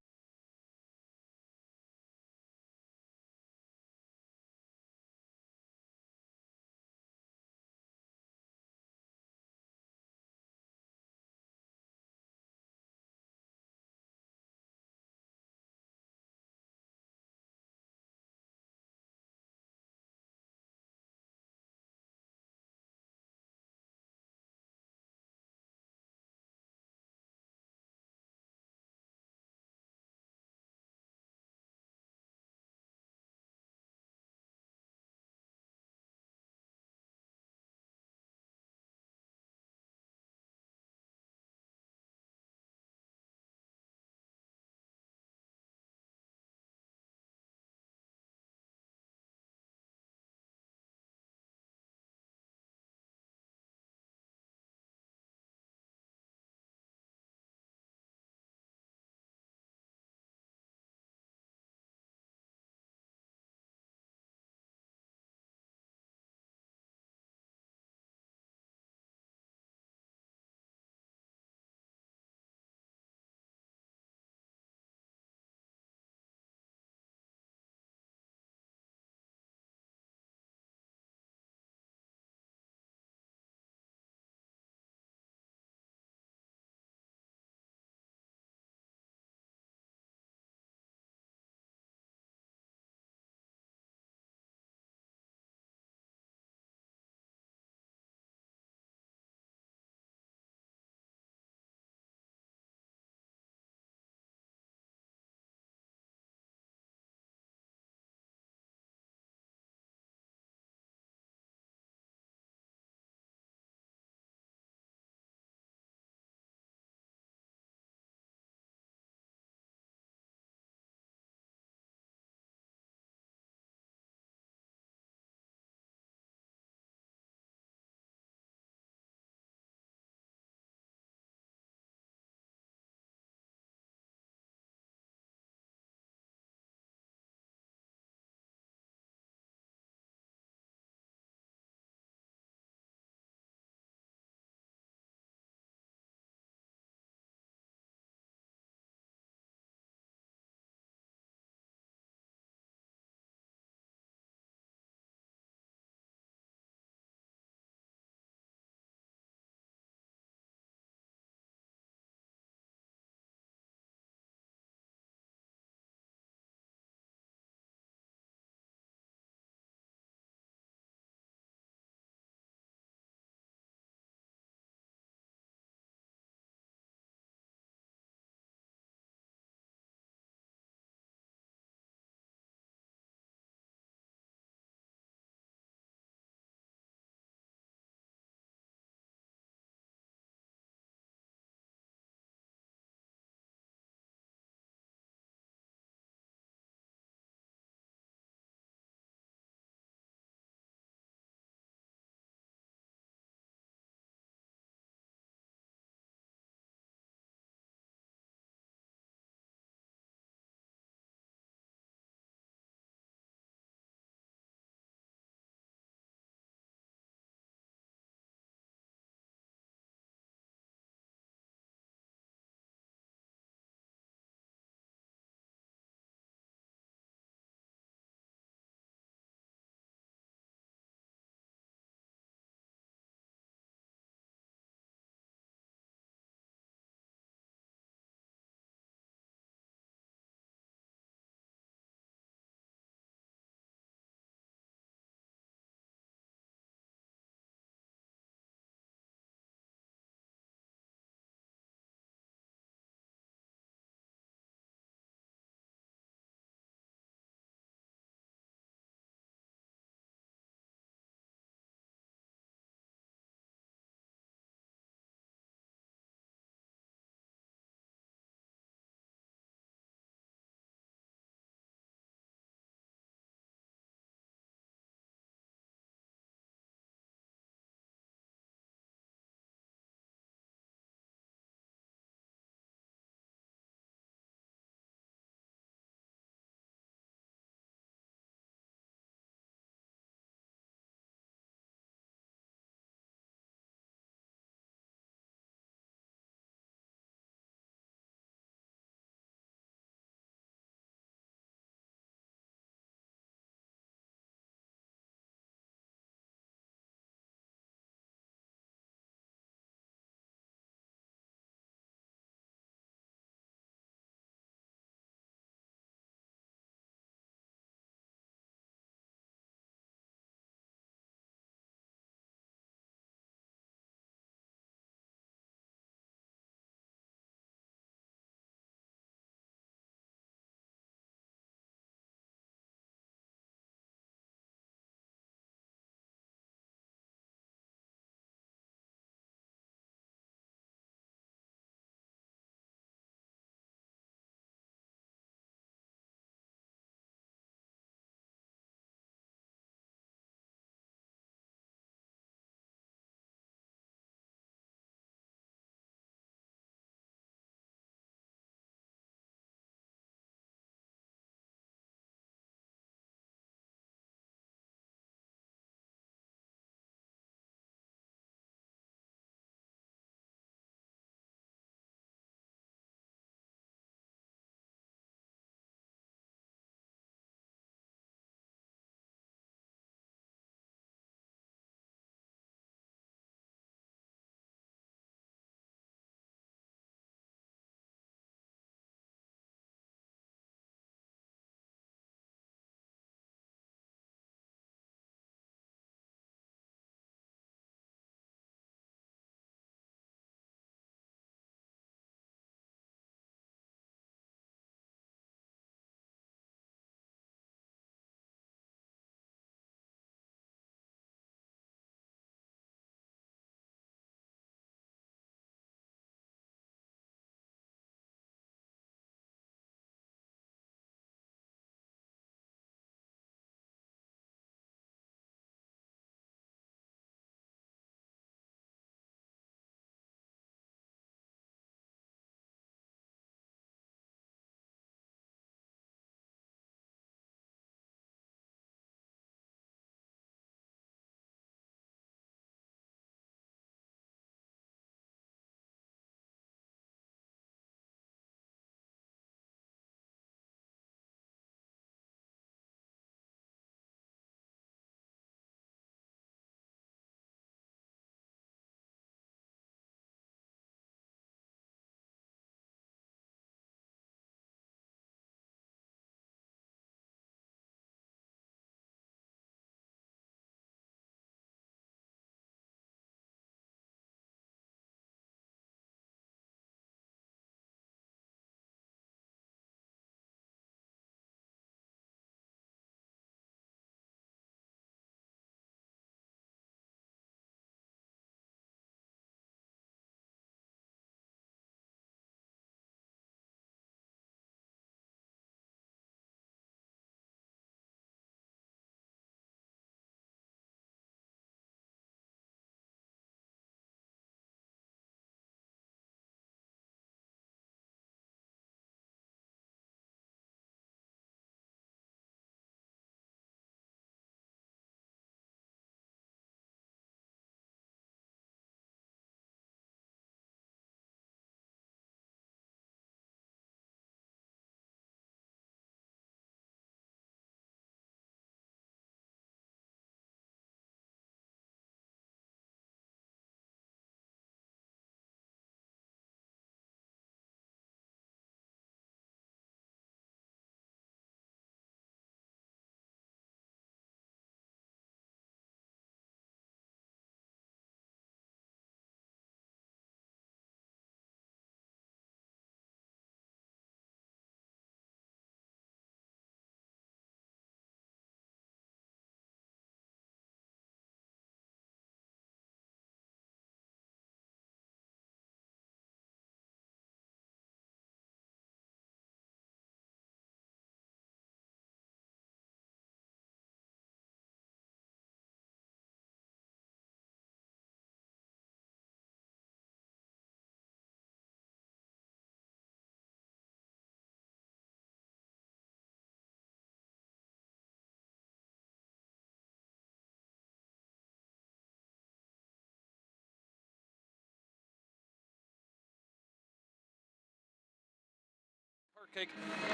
S1: Corcaigh,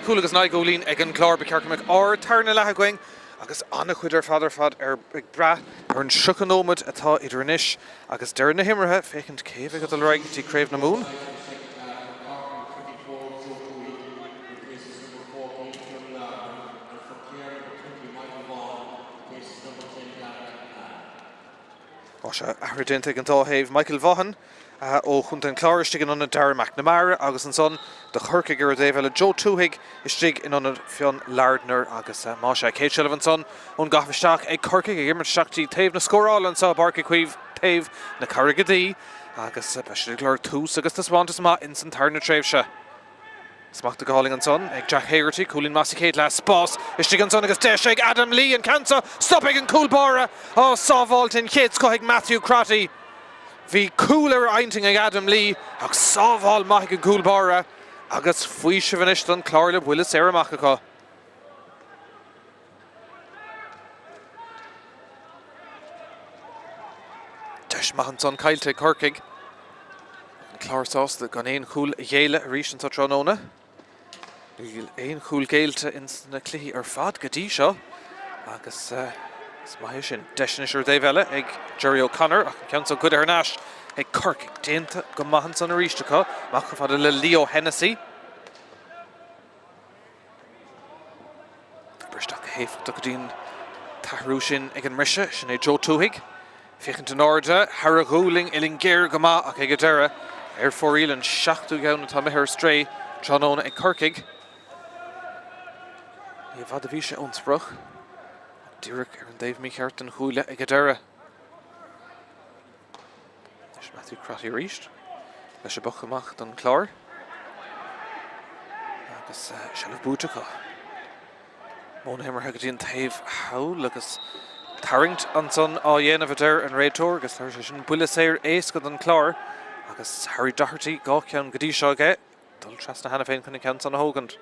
S1: Cúlagus Naigolín ag an Clár Becercamach or Tarna Lahagoing, agus anna chuidir fad ag bra ar an siúcanómad atá idir inis, agus deir na himrithe fécint céimh go dul raig tí Craobh na Mún. Os ahridinte ag an táhéimh Michael Vaughan ó chunta an Clár istigh in anna Darragh McNamara agus an son de Corcaigh ar a Déardaoin Joe Túhaig istigh in anna Fionn Lardner agus Máise Kate Sullivan son ón gafaisteach ag Corcaigh ag imirn seachtí taobh na scórálan sa Páirc Chaoimh taobh na Carrigadí agus beisidir Clár tús agus tasmántas má in san tarna tréimhse. Smacht the calling on son, ag Jack Hagerty, Coolin Massey Kate last boss, Ishtigan son agus Desh ag Adam Lee and Cancer, stopping and Coolbora, oh Sawvaltin kids go ag Matthew Crotty. Vi cooler einting ag Adam Lee, ag Sawval Mahig and Coolbora, agus Fuishivanishton, Clárla Willis Sarah Machaka. Desh Mahan son Kyle Corcaigh. Clár sauce the Ghanaian cool Yale Rishan Totronona. Ein cool Gailte in na Clihi ar fad gadí seo agus smaith sin deisnis ar Déardaoin ag Jerry O'Connor ach ceann so good ar nash ag Corcaigh déanta go maithan san a ríisteacha mach go fad le Leo Hennessy. Bristeach a héifcht go dtín tahrú sin ag an rise sin é Joe Túhaig. Féchan an orda Hara Hurling illing géir go maith ach ag a deire ar fóríl an seachtú gaun atá mithir stray tróna ag Corcaigh. Ní bhfad a bhí sé onsprach. Dúireach ar an Dave Mícheart an chúile ag a deire. Leis Matthew Crotty ríist. Leis a buch amach don Clár. Agus Shellah Búteacha. Móna himar go dtíon taobh hawl agus taringt an son á dhéanamh a deir an réadtóir agus tar sin buile séir éas go don Clár. Agus Harry Doherty gá ceann go dtí seo aige. Dul tras na hana féin chuna ceann san a hógant.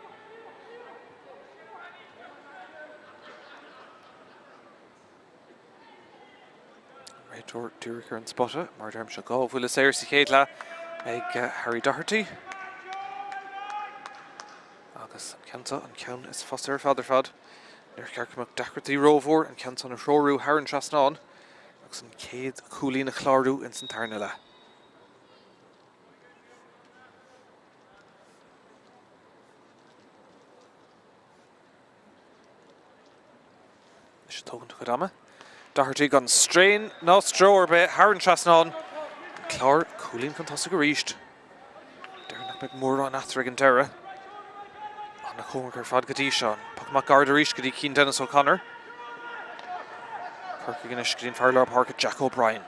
S1: Réadtóir dúireach ar an spotte, mar derm se gá bhuiile séir sa chéad le ag Harry Doherty. Agus ceanta an ceann is fosta ar fad. Níor cearcamach dechartaí rómhór an ceann san a shórú Haran Trasnán agus an céad cúlí na Chlárú in san tarna le. Tógan to Kadama. Doherty gone strain, no strower be Haran Trasnán. Clár cooling contest go reached. Derna McMoore on Athrig and Terra. On the Corcaigh fad gadí Sean. Puckmac Garderish gadí Keen Dennis O'Connor. Corcaigh Inish gadín Farlar Park at Jack O'Brien.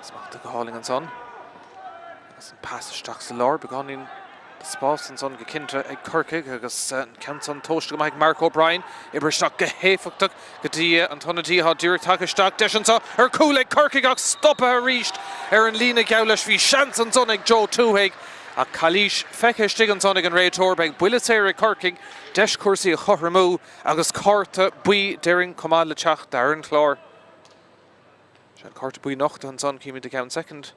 S1: Smacht the hauling and son. As passage stacks the Lord begun in Spórt son go cinnte ag Corcaigh agus ceann son tóiste go maith Mark O'Brien ibristeach go héifeachtach go dtí an tonna dtí dúireach taketeach deisianta ar cúla ag Corcaigh ach stoppa a ríist ar an lína gabh leis bhí seans an son ag Joe Túhaig ach chalís feice stig an son ag an réadtóir beag buile séir ag Corcaigh deis cuasaí a chothramú agus cárta buí deireann comá le teach dar an Clár. Sean cárta buí nochta an son cíimi de ceann second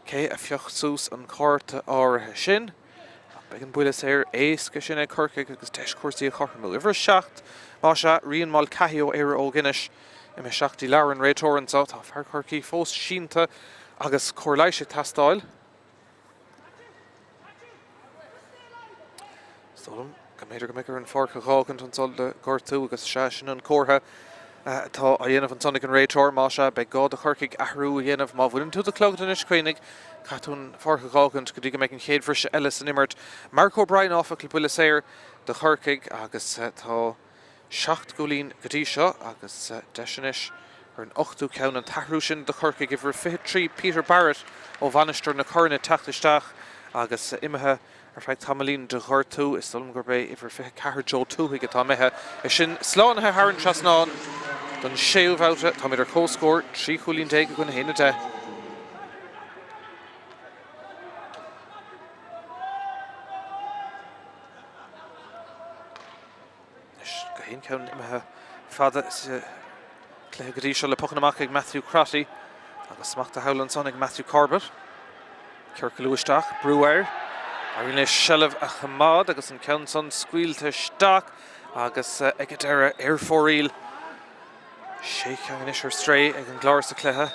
S1: cé a fiocht sús an cárta áirithe sin. Began buile séir éas go sin ag Corcaigh agus deis cuasaí a chothramú. Ifir seacht Máise rion mal caithio éire ó Guinness I me seachtí lear an réadtóir an tá fear Corcaigh fós sínta agus cóirléise tastáil. Stolam go méidir go meicear an Forcha gágant an sol de gortú agus se sin an córtha tá a dhéanamh an sonnig an réadtóir Máise be gád a Corcaigh ahrú a dhéanamh má bhfuiln tú a clogad in iscuoinnig catún Forcha gágant go dtí go mbeidh an chéad frise eile san imirt. Mark O'Brien áfach le buile séir de Corcaigh agus tá 7 gólín go dtí seo agus deisinis ar an 8ú ceann an taithrú sin de Corcaigh ifir 53 Peter Barrett ó bhainisteoir na corna tachtaisteach agus imethe ar feadh tamalín de ghortú is dulm gur bé ifir 54 Joe Túhaig atá mithe is sin slánathe Haran Trasnán don séomh bhabhta tá idir cóscóir 3 gólín déag go na héine de. Go héon ceann imethe fada cléthe go dtí seo le puchan amach ag Matthew Crotty agus smacht a howlan son ag Matthew Corbett. Ceirclúisteach, Brewer. Arin le Shelf a Chamad agus an Council squealte Stack agus Egadera Air Foril. Shake an isher stray ag an Clár sa Cléthe.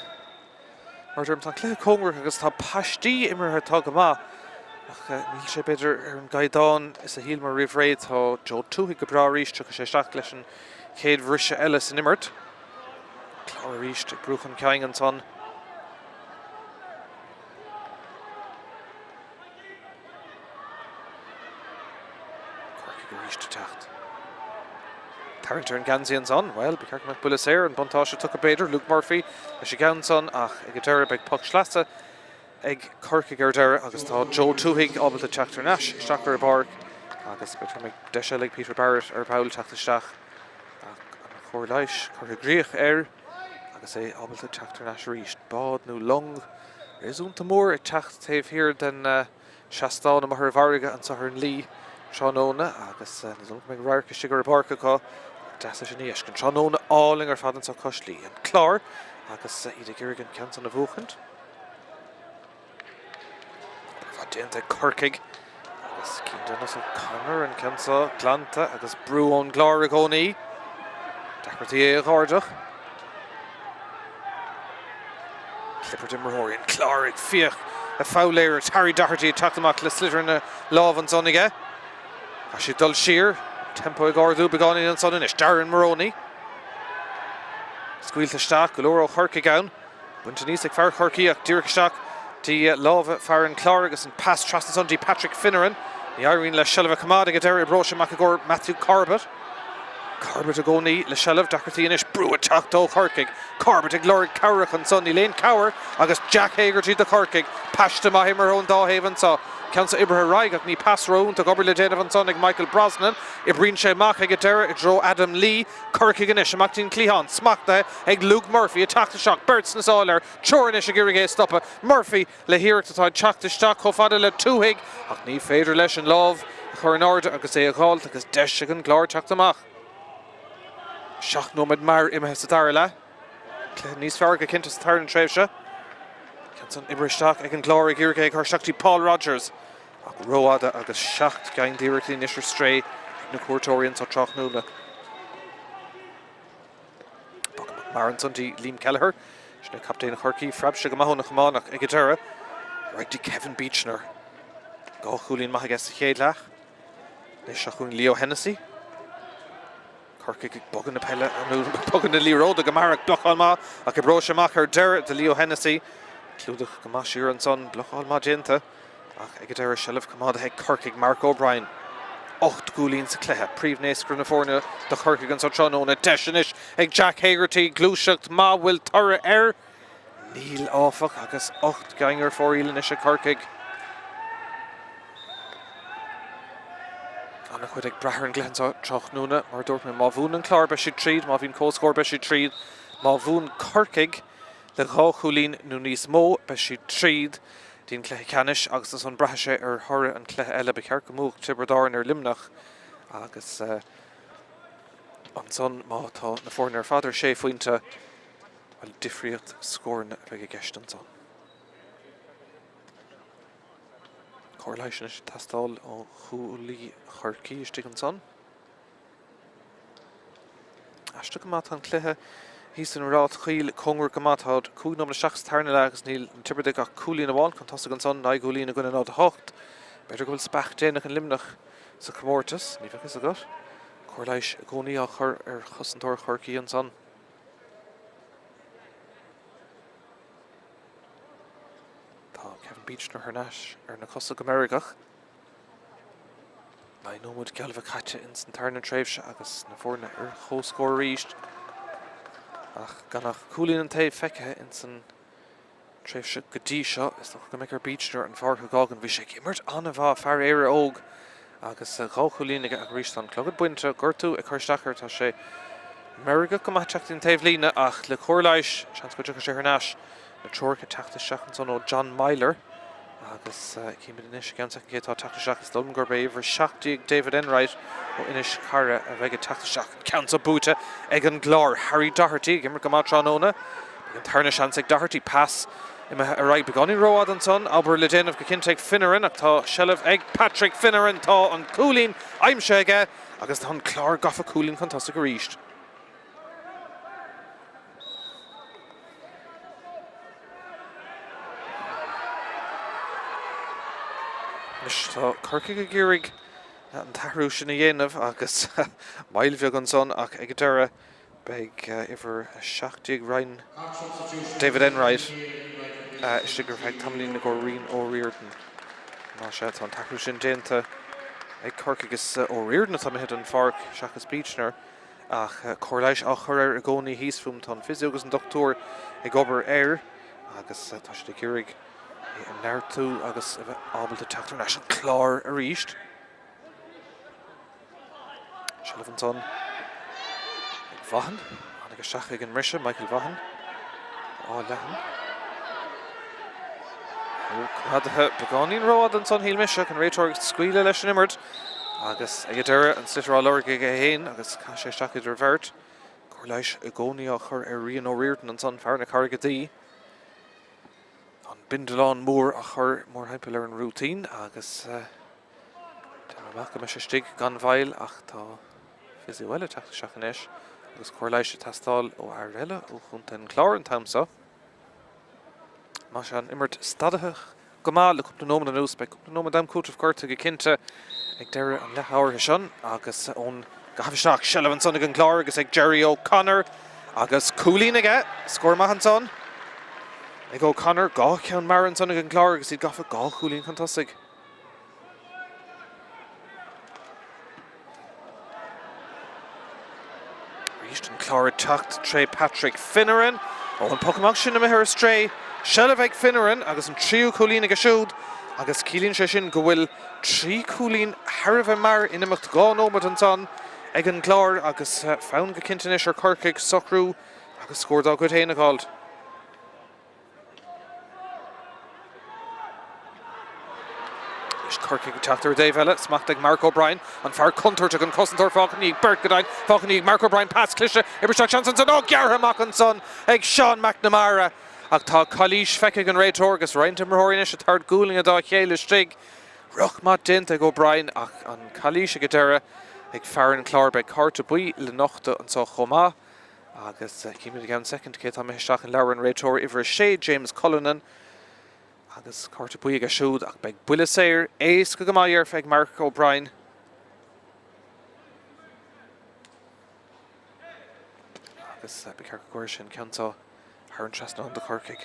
S1: Marderm tan Cléthe Congra agus tá pastí immer her tagama. Ach níl sé beidir an Gaidáin is a híl mar rifréid tá Joe Tuhi go bra ríist tucha sé Stack leis an céad bhrise Ellis in immert. Clár ríist brúchan Chaoimh an son. Tráchtaire and Ganzian's on. Well, Páirc McBullasair and Buntasha took a bader. Luke Murphy, Michigan's on. Ach, Egadera big puck Schlassa. Egg Corcaigh Ardera. Agus tá Joe Tuhig, Obal the Tráchtaire Nash. Stacker Bark. Agus Peter McDesha like Peter Barrett or Paul Tráchtaire. Corcaigh Corcaigh Agus say Obal the Tráchtaire Nash reached. Bod no long. There's more a Tráchtaire here than Shastan and Mahar Variga and Sahar Lee. Seanona agus nizon meg rarca sigar barca có dasa shanish kan Seanona alling ar fadan sa Coshley and Clár agus ide Girigan Canson of Oakland. Fadenta Corcaigh agus Kindan of Connor and Cansa Glanta agus Brew on Clár agoni Dacartier Gordach Clipper Dimmerhorian Clár Fiach a foul layer Harry Doherty attacked the Mac Slitter in a love and Sonniga. She dull sheer, tempo Gordu begoni and Sonish, Darren Maroney. Squeal to Stack, Galoro Corcaigh down. Buntanisik Far Corcaigh, Dirk Stack, the Love Farron Clargus and pass Trastan Sunday Patrick Finneran. The Irene Le Shelva Kamada Gaderi Brosha Macagor Matthew Corbett. Corbett agoni Le Shelv Dacarty Inish Brew attacked O Corcaigh. Corbett a Glory Cowrick on Sunday Lane Cower. August Jack Hagerty the Corcaigh. Pashta Mahimmer on Dahaven saw. Council Ibrahim Raigach ni pass round to Goberle Dana van Sonnig Michael Brosnan. Ibrin Shea Mach Egadera Dro Adam Lee. Corcaigh Ganish Mactin Clehan. Smack the egg Luke Murphy attack the shock. Bert's Nasaller. Chorinish Agirige stopper. Murphy Lahir to tie Chak the Stock. Hofada Le Tuhig. Achni Fader Lesh and Love. Coronard agus é a gáil agus deisigan Clár teach amach. Seach nómad mar imhe sa darla. Níos fearr go cinnte sa tarn tréimhse. Canson Ibristeach ag an Clár ag Irigé ar seachtaí Paul Rogers. Ach roada agus seacht gain díreachtaí nisir stray na cuairtóiríonn sa trach núla. Mar an Sunday Liam Kelleher. Sna captain Corcaigh frabse go mahon na chamánach ag Egadera. Righty Kevin Beechner. Gá chúlín maith ag sa chéad Shachun Leo Hennessy. Corcaigh bogan na pelle bogan na Leo Roda Gamarak Blochalma a Kebrosha Macher Derek the Leo Hennessy. Cludach Gamashir and son Blochalma Genta. Ach Egadera Shelf Kamada Heck Corcaigh Mark O'Brien. Ocht Gulin sa Cléthe Príomhnéis Grunaforna the Corcaigh and Sotranona Deshinish ag Jack Hagerty Glúiseacht Ma Will Tura Neil Áfach agus ocht ganger for Ilanish Corcaigh. Anna chuid ag brethir an glen trach núna mar dúirt me Mavún an Clár beisi tríd, Mavún cóscór beisi tríd, Mavún Corcaigh le gá chulín nó níos mó beisi tríd dín Cléthe Canis agus is an breise ar thora an Cléthe eile be ceart go múg Tiberdáin ar limnach agus an son má tá na fórna ar fadar sé faointe bhil difriocht scórin bheith a gceist an son. Correlation is tastal on Hurling Corcaigh is taken son. Ashtuk Matan Cléthe, he's in Rat Chil Congur Gamatad, Cool number Shaks Tarnalags Neil Tiberdic Coolin a one, Contosigan son, Nigulina going out hocht. Better go spach Jenach and Limnach, so Comortus, Nivak is a got. Correlation Goni Achar or Hussentor Corcaigh and son. Kevin Beechner Hernash na Costa Gamerigach. I know what Galva Catcha instant turn and tréimhse agus na fórna ar chóscóir ríist. Ach ganach Coolin and Tae Fecke instant tréimhse go dtí seo is doch go meicear Beechner an Fárcha Gágan bhí sé gimmert anna bha fear éire óg agus gá Coolin ag ríist an clogad buinte gortú ag chuirsteachar tá sé Merigach go maiteach in Taobh Líne ach le chorlais seans go sé Hernash. The Chorca Tachta Shach son o John Myler. Agus came in Inish against a Gata Tachta Shach is Dulm Gorbe for Shakti David Enright o Inish Cara a Vega Tachta Shach Council Buta Egan Clár Harry Doherty Gimmer Gamatranona. Begin Tarnish Ansig Doherty pass Ima a right begonin road an son, aber le déanamh go cinnte ag Finneran ach tá seileadh ag Patrick Finneran tá an cúlín aimse aige agus tá an Clár gafa cúlín chuntása go ríist. Nis tá Corcaigh go gcúraigh an tahrú sin a dhéanamh agus mailbheag an son ach ag deire beag iver seachtaigh Ryan David Enright is gur bheith tamlín na go rion ó Riordan. Má sé tá an tahrú sin déanta ag Corcaigh is ó Riordan a tamid an Páirc seachas Beachner ach Corleis a chuir a gcónaí híos fum tá an physio agus an doctor ag obair air agus tá sé de gcúraigh an neirtú agus a bheith ábalta teachtar leis an Clár a ríist. Seileadh an son ag Mumhan agus seach ag an Risha, Michael Mumhan á lehan. Cradthe begánín road an son híl misise an réiteoir scuile leis an imirt agus ag deire an sitará lorg ag a héin agus cá sé seach idir bhirt Corleis a gcónaí a chur ar rion ó Riordan an son fear na Carrigadí an Bindeláin mór a chur mór heimpel ar an rútín agus tá me sé stig gan bhail ach tá fisiúile teachta seach an isis agus Corleis a testáil ó Airelle ó chunta an Clár an tamsa. Má sé an imirt stadathe go má le cúpla nómana nús be cúpla nómana dam cútah corta go cinnte ag deire an leabhar sin agus ón gahabhaisteach seileadh an son ag an Clár agus ag Jerry O'Connor agus cúlín aige scór maith an son ag O'Connor gá ceann mar an son ag an Clár agus iad gafa gá cúlín chuntasig. Ríist an Clár teacht tré Patrick Finneran ó an Pokémon sin na mithir stray seileadh ag Finneran agus an tríú cúlín ag a siúd agus cílín sé sin go bhfuil trí cúlín tharbh mar inimeacht gá nómad an son ag an Clár agus fánn go cinnte inis ar Corcaigh socrú agus scórdá go héana gáil. Is Corcaigh teachtar Dave eile smacht ag Mark O'Brien an fear contúirt ag an cosantóir fáchaní Bert Godain fáchaní Mark O'Brien pass clise ibristeach sean san ó gearthamach an son ag Sean McNamara ach tá Cailís feice an réiteoir agus Ryan Timmerhorin is a third gúling a dá chéile stig ruch má dint ag O'Brien ach an Cailís ag deire ag fear an Clár be carta buí le nochta an sa chomá agus cíimiid gan second cé tá meisteach an leabhar an réiteoir iver sé James Cullinan agus carta buí ag a siúd ach beag buile séir éas go máir feag Mark O'Brien agus be cear go cuir sin ceantá ar an trasna an de Corcaigh.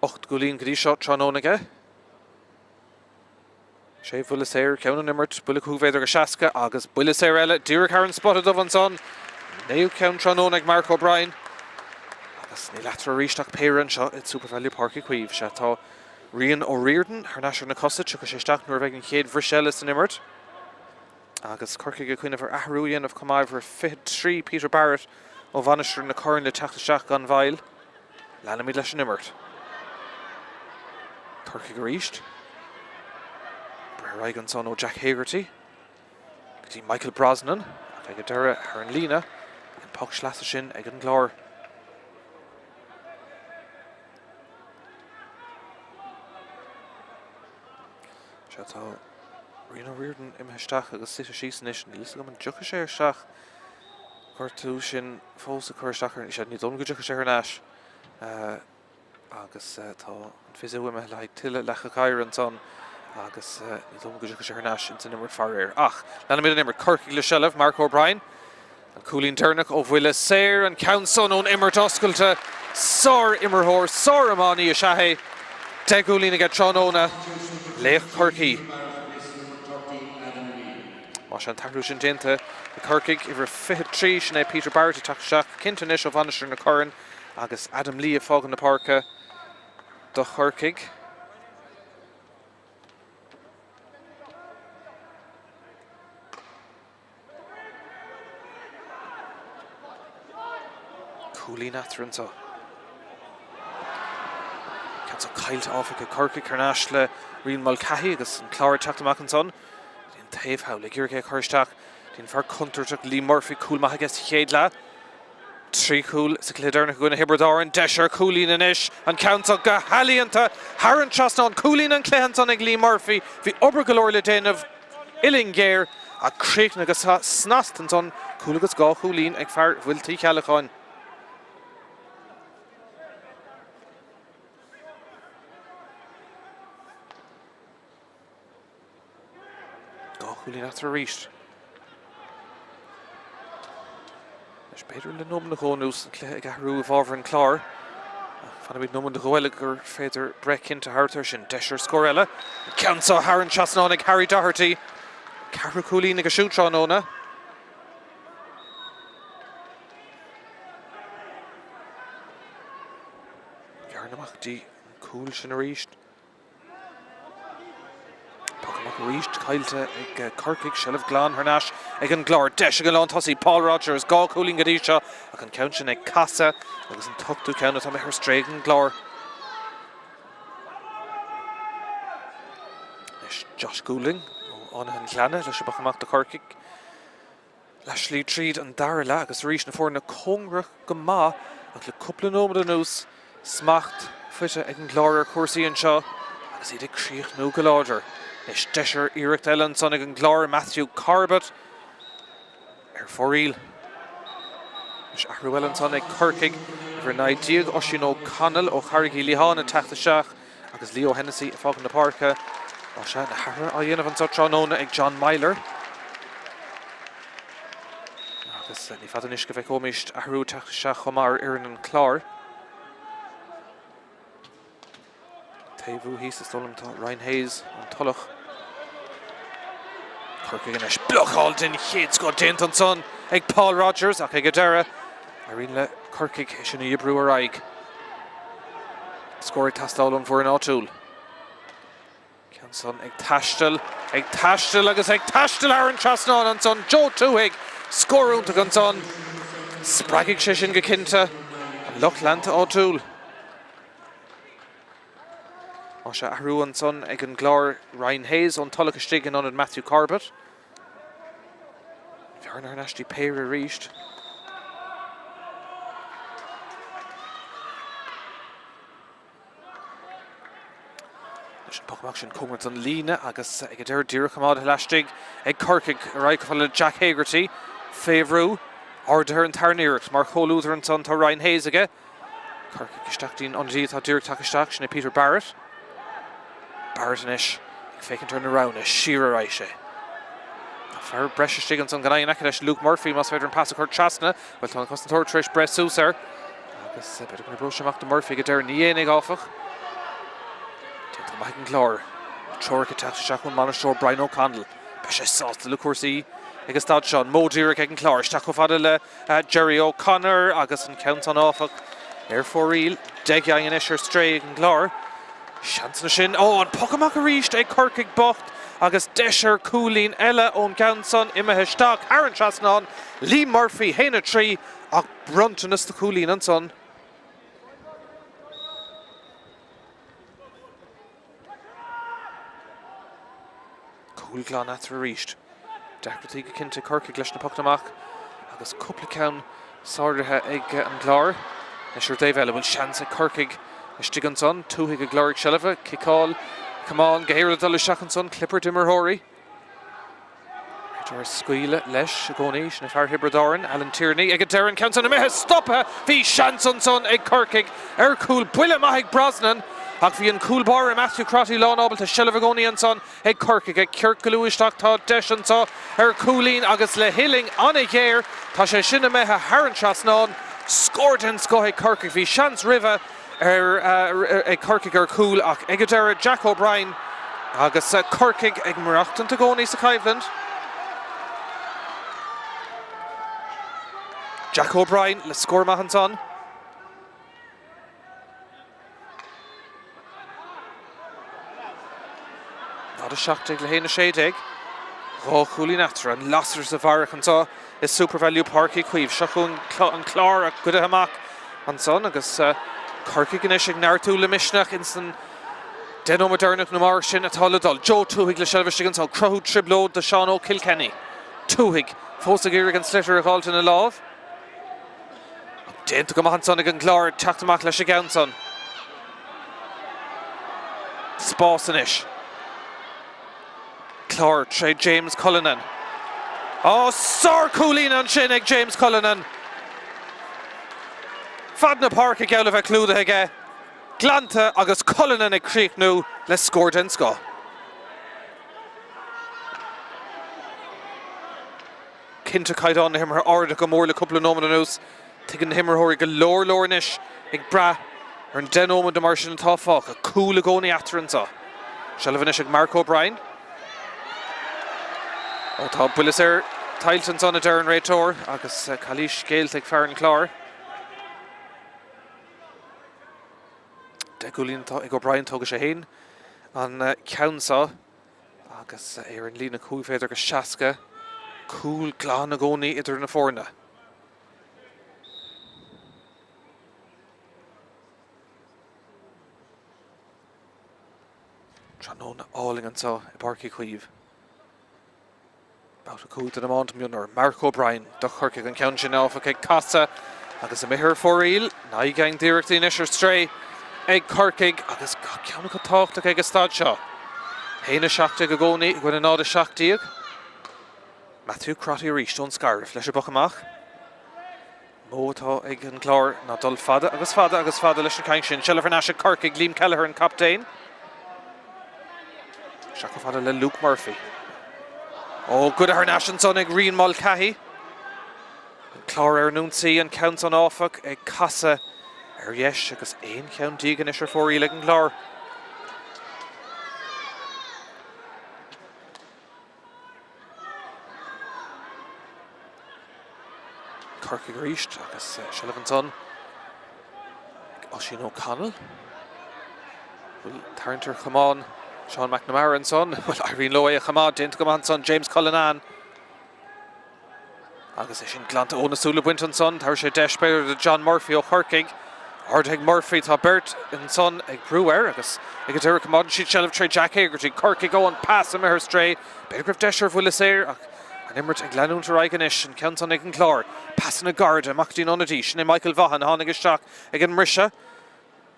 S1: Ocht gúlín go dtí seo tránónaige. Sé bhuiile séir ceann an imirt buile cúvéidir go seaca agus buile séir eile dúrach ar an spotad dubh an son. Néú ceann tránónaigh Mark O'Brien. Agus ní leatra ríisteach péireann seo i SuperValu Páirc Chaoimh se tá rion ó Riordan ar náisiir na cosad tucha sé isteach nuair bheith an chéad bhriseile san imirt. Agus Corcaigh go cuine bhar ahrúíon of cumáibh fithe trí Peter Barrett ó bhainisteir na corann le teachta seach gan bhail lena míad leis an imirt. Corcaigh go ríist Breir an son ó Jack Hagerty go dtí Michael Brosnan ag a deire ar an lína an pach sleasa sin ag an Clár. Se tá Rion Riordan imheisteach agus si síos níos níos go an ducha sé ar seach chuirtú sin fós a chuir seachar sé ní dom go ducha sé ar náis agus tá an fisiúime le tuile lecha caiir an son agus ní dom go ducha sé ar náis in san imirt farir ach lena míad an imirt Corcaigh le seileadh Mark O'Brien an cúlín turnach ó bhuiile séir an ceann son ón imirt oscailte sár imirthóir sár amánaí a seathé de gúlín ag tránóna léach Corcaigh. Má sé an tahrú sin déanta i Corcaigh iver fithe trí sin é Peter Barrett a teach seach cinnte inis ó bhainisteir na corann agus Adam Lee a fágan na Páirce do Corcaigh. Cúlín athrann tá. Ceann caiilte áfach a Corcaigh ar náis le rion Mulcahy agus an Clár teachtamach an son. Taobh how le gúrcha chuirteach Dín fear Cunterteach Lee Murphy cool maith agus chéadla. Trí cool sa Cléidearna go na Déardaoin deisir Coolín in ish an countach go Hallianta Haran Trasnán Coolín an Cléhanson ag Lee Murphy hí obair go leor le déanamh Illingéir a Craobh agus Snastanton cool agus gá Coolín ag fear bhfuiltaí Ceallachain. Gá Coolín after a ríist. Is beter le nom na gónús ag ahrú bhábhar an Clár. Fanna bíd nom na gohfuile gur féidir brec into Hartar sin deisir scór eile. Ceansa Haran Trasnán ag Harry Doherty. Ceithre Coolín ag a siútrán óna. Gearan amachtaí cool sin a ríist. Pocamach a ríist caiilte ag Corcaigh Shelf Glán Harnash ag an Clár deis go lán tosaí Paul Rogers gá Coolín go dtí seo ach an count sin ag Casa agus an tuchtú ceanna tá ar stréig an Clár. Leis Josh Goulding ó an Cleanna leis bachach de Corcaigh. Leis lí tríd an Darla agus ríist na fór na Congra go má ach le cúpla nómad an nús smacht fuite ag an Clár ar cuasaí an seo agus iad ag críoch nó go láidir. Is deisir Iirecht Ellen son ag an Clár Matthew Corbett ar fóríl. Is ahrú Ellen son ag Corcaigh ar naidíag Oisín O'Connell ó Corcaigh Líhán an Tráchtaire agus Leo Hennessy a fágan na Páirce. Á se na Harra a dhéanamh an Tránóna ag John Myler. Agus ní fadan is go bheith ómist ahrú Tráchtaire chomar ar an Clár. Taobh hís is stolam tá Ryan Hayes an Tullach. Corcaigh in ish blochál din chéad go déint an son ag Paul Rogers ach ag a deire. Arín le Corcaigh sin na Ibrú ar aig. Scóir tastálam for an áitiúil. Cean son ag taistil agus ag taistil Haran Trasnán an son Joe Tuig scóirúnta an son. Spraigigh sé sin go cinnte an Lochlanta áitiúil. Á se ahrú an son ag an Clár Ryan Hayes an Tullach istigin an Matthew Corbett. Bhearn ar nashtí péir a ríist. Leis an pocamach sin cumart an líne agus ag a deir díreach amád leistig ag Corcaigh a raig go Jack Hagerty féhrú ordair an tarníirecht mar choulútar an son tá Ryan Hayes aige. Corcaigh isteachtaín an dí tá díreach takisteach sin Peter Barrett. Barrett in ish ag fécinn turn around is siar ar sé. Fair breis stig an son gannaí an leis Luke Murphy mas féidir an pass a chuir trasna bhfuil tá an costantóir tris breis súsar. Agus beidir go broisiach de Murphy go deir ní dhéananig áfach. Tá maith an Clár. Troircha tachtaisteach chun Manasteoir Brian O'Connell. Be sé sásta le cuasaí agus stad seán Mo Díreach ag an Clár. Isteach go fada le Jerry O'Connor agus an count an áfach. Ar fóríl deaghain in ish ar stray ag an Clár. Seans na sin an pocamach a ríist ag Corcaigh bocht agus deisir Coolín eile ón Ganson imethe isteach Haran Trasnán Lee Murphy héna trí ach bruntanas de Coolín an son. Cool glán after a ríist. Deachratí go cinnte Corcaigh leis na poctamach agus cúpla ceann sáirithe ag an Clár. Is sure Dave eile bhfuil seans ag Corcaigh istigh an son, túthaigh a Glóric Shelfa, kickáil, Camán, Gahéir dul isteach an son, Clipper Dimmerhóirí. Reidir scuile leis a gcónaí sin fear Déardaoin, Alan Tierney, ag a deir an count an imethe stoppa, bhí seans an son ag Corcaigh, ar cúil buile maith Brosnan, ach bhí an cúlbar a Matthew Crotty lán ábalta Shelfa gcónaí an son ag Corcaigh, ag Ceart go luaisteach tá deis an son ar Coolín agus le Hilling an a dhéir, tá sé sin imethe Haran Trasnán, scórt an scoth Corcaigh bhí seans rive ag Corcaigh ar cúil ach ag a deir Jack O'Brien agus Corcaigh ag marachtan to gcónaí sa Caibhland. Jack O'Brien le scór maith an son. Nád a seachtaigh le héana séideag. Rá Coolín after an lasar sa bharach an tá is SuperValu Páirc Chaoimh seachún an Clár ach go amach an son agus Corcaigh in ag neartú le misneach in san den modernach na mar sin atá le dul. Joe Tuig le Shelfa an tá Craobh Triblód de Sean O'Kilkenny. Túig. Fósa Gírig an Slitter a gáilt in a láv. Déanta go Mumhan son ag an Clár teachtamach leis a gceann son. Spásanis. Clár tre James Cullinan. Sár Coolín an sin ag James Cullinan. Fad na Páirc ag eile bheith clúda aige. Glanta agus Cullinan ag críochnú le scór den sco. Cinnte caighdeán na himar ard go mór le cúpla nómana nús. Tuigeann na himar thóir go leor inis ag bra ar an den ómad de mar sin an táfach a cúil a gcónaí ataranta. Seileadh inis ag Mark O'Brien. Tá builis Tailton son a Darren Réitor agus Calís Gaelte ag fear an Clár. De Gúlín ag O'Brien tóga sé hain an ceansa agus ar an lína cúig féidir go seaca cúil glán na gcónaí idir na fórna. Tróna áling an sa i Páirc Chaoimh. Babhta cúig den Iomána Mionúr. Mark O'Brien do Corcaigh an ceann sin áfach ag casa agus a mithir fóraíl ná i gang díreachtaí inis ar stray ag Corcaigh agus ceanna go táchtach ag a stad seo. Héana seachtaí go gcónaí gine náda seachtaíag. Matthew Crotty ríist ón scarf leis a bochamach. Mótá ag an Clár ná dul fada agus fada leis an caing sin. Seileadh ar náise Corcaigh Liam Kelleher an captain. Seach go fada le Luke Murphy. Good ar náise son ag Rian Mulcahy. Clár ar núnsaí an count an áfach ag casa ar yes agus éon ceann dígan is ar fóraí ag an Clár. Corcaigh ríist agus Seileadh an son Oisín O'Connell. Tarntar Chamán Sean McNamara an son. Irene Loy a Chamán Déanta go Mumhan son James Cullinan. Agus sin glanta óna súla buint an son. Tar sé deispéir de John Murphy ó Corcaigh. Ard ag Murphy tá Bert an son ag Brewer agus ag dúir Chamán siad Seileadh tre Jack Hagerty. Corcaigh ó an pass am her stray. Beidir gribh deisir bhuiile séir ach an imirt ag leanúntar aigenis an ceann son ag an Clár. Pass na Garda amachtaí nónadí sin Michael Vaughan hánig isteach ag an Mrisha.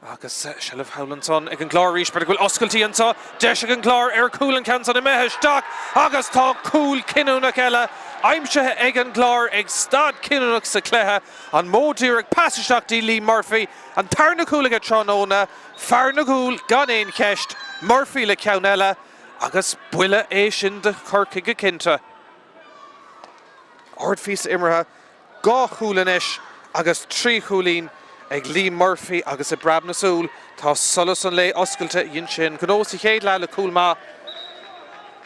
S1: Agus Seileadh Howland son ag an Clár ríist beidir gúil oscailtí an sa. Deis ag an Clár ar cúil an ceann son i meitheis isteach agus tá cúil cinúnach eile. Aimsethe ag an Clár ag stad cinúnach sa cléthe an módíreach passisteachtaí Lee Murphy an tarna cúil ag trónóna fear na gúil gan éon ceist Murphy le ceann eile agus buile é sin de Corcaigh go cinnte. Ard fís imrethe gá chúlanis agus trí chúlín ag Lee Murphy agus i brab na súl. Tá solas an lé oscailte dhéon sin gnósaí chéad le cúlma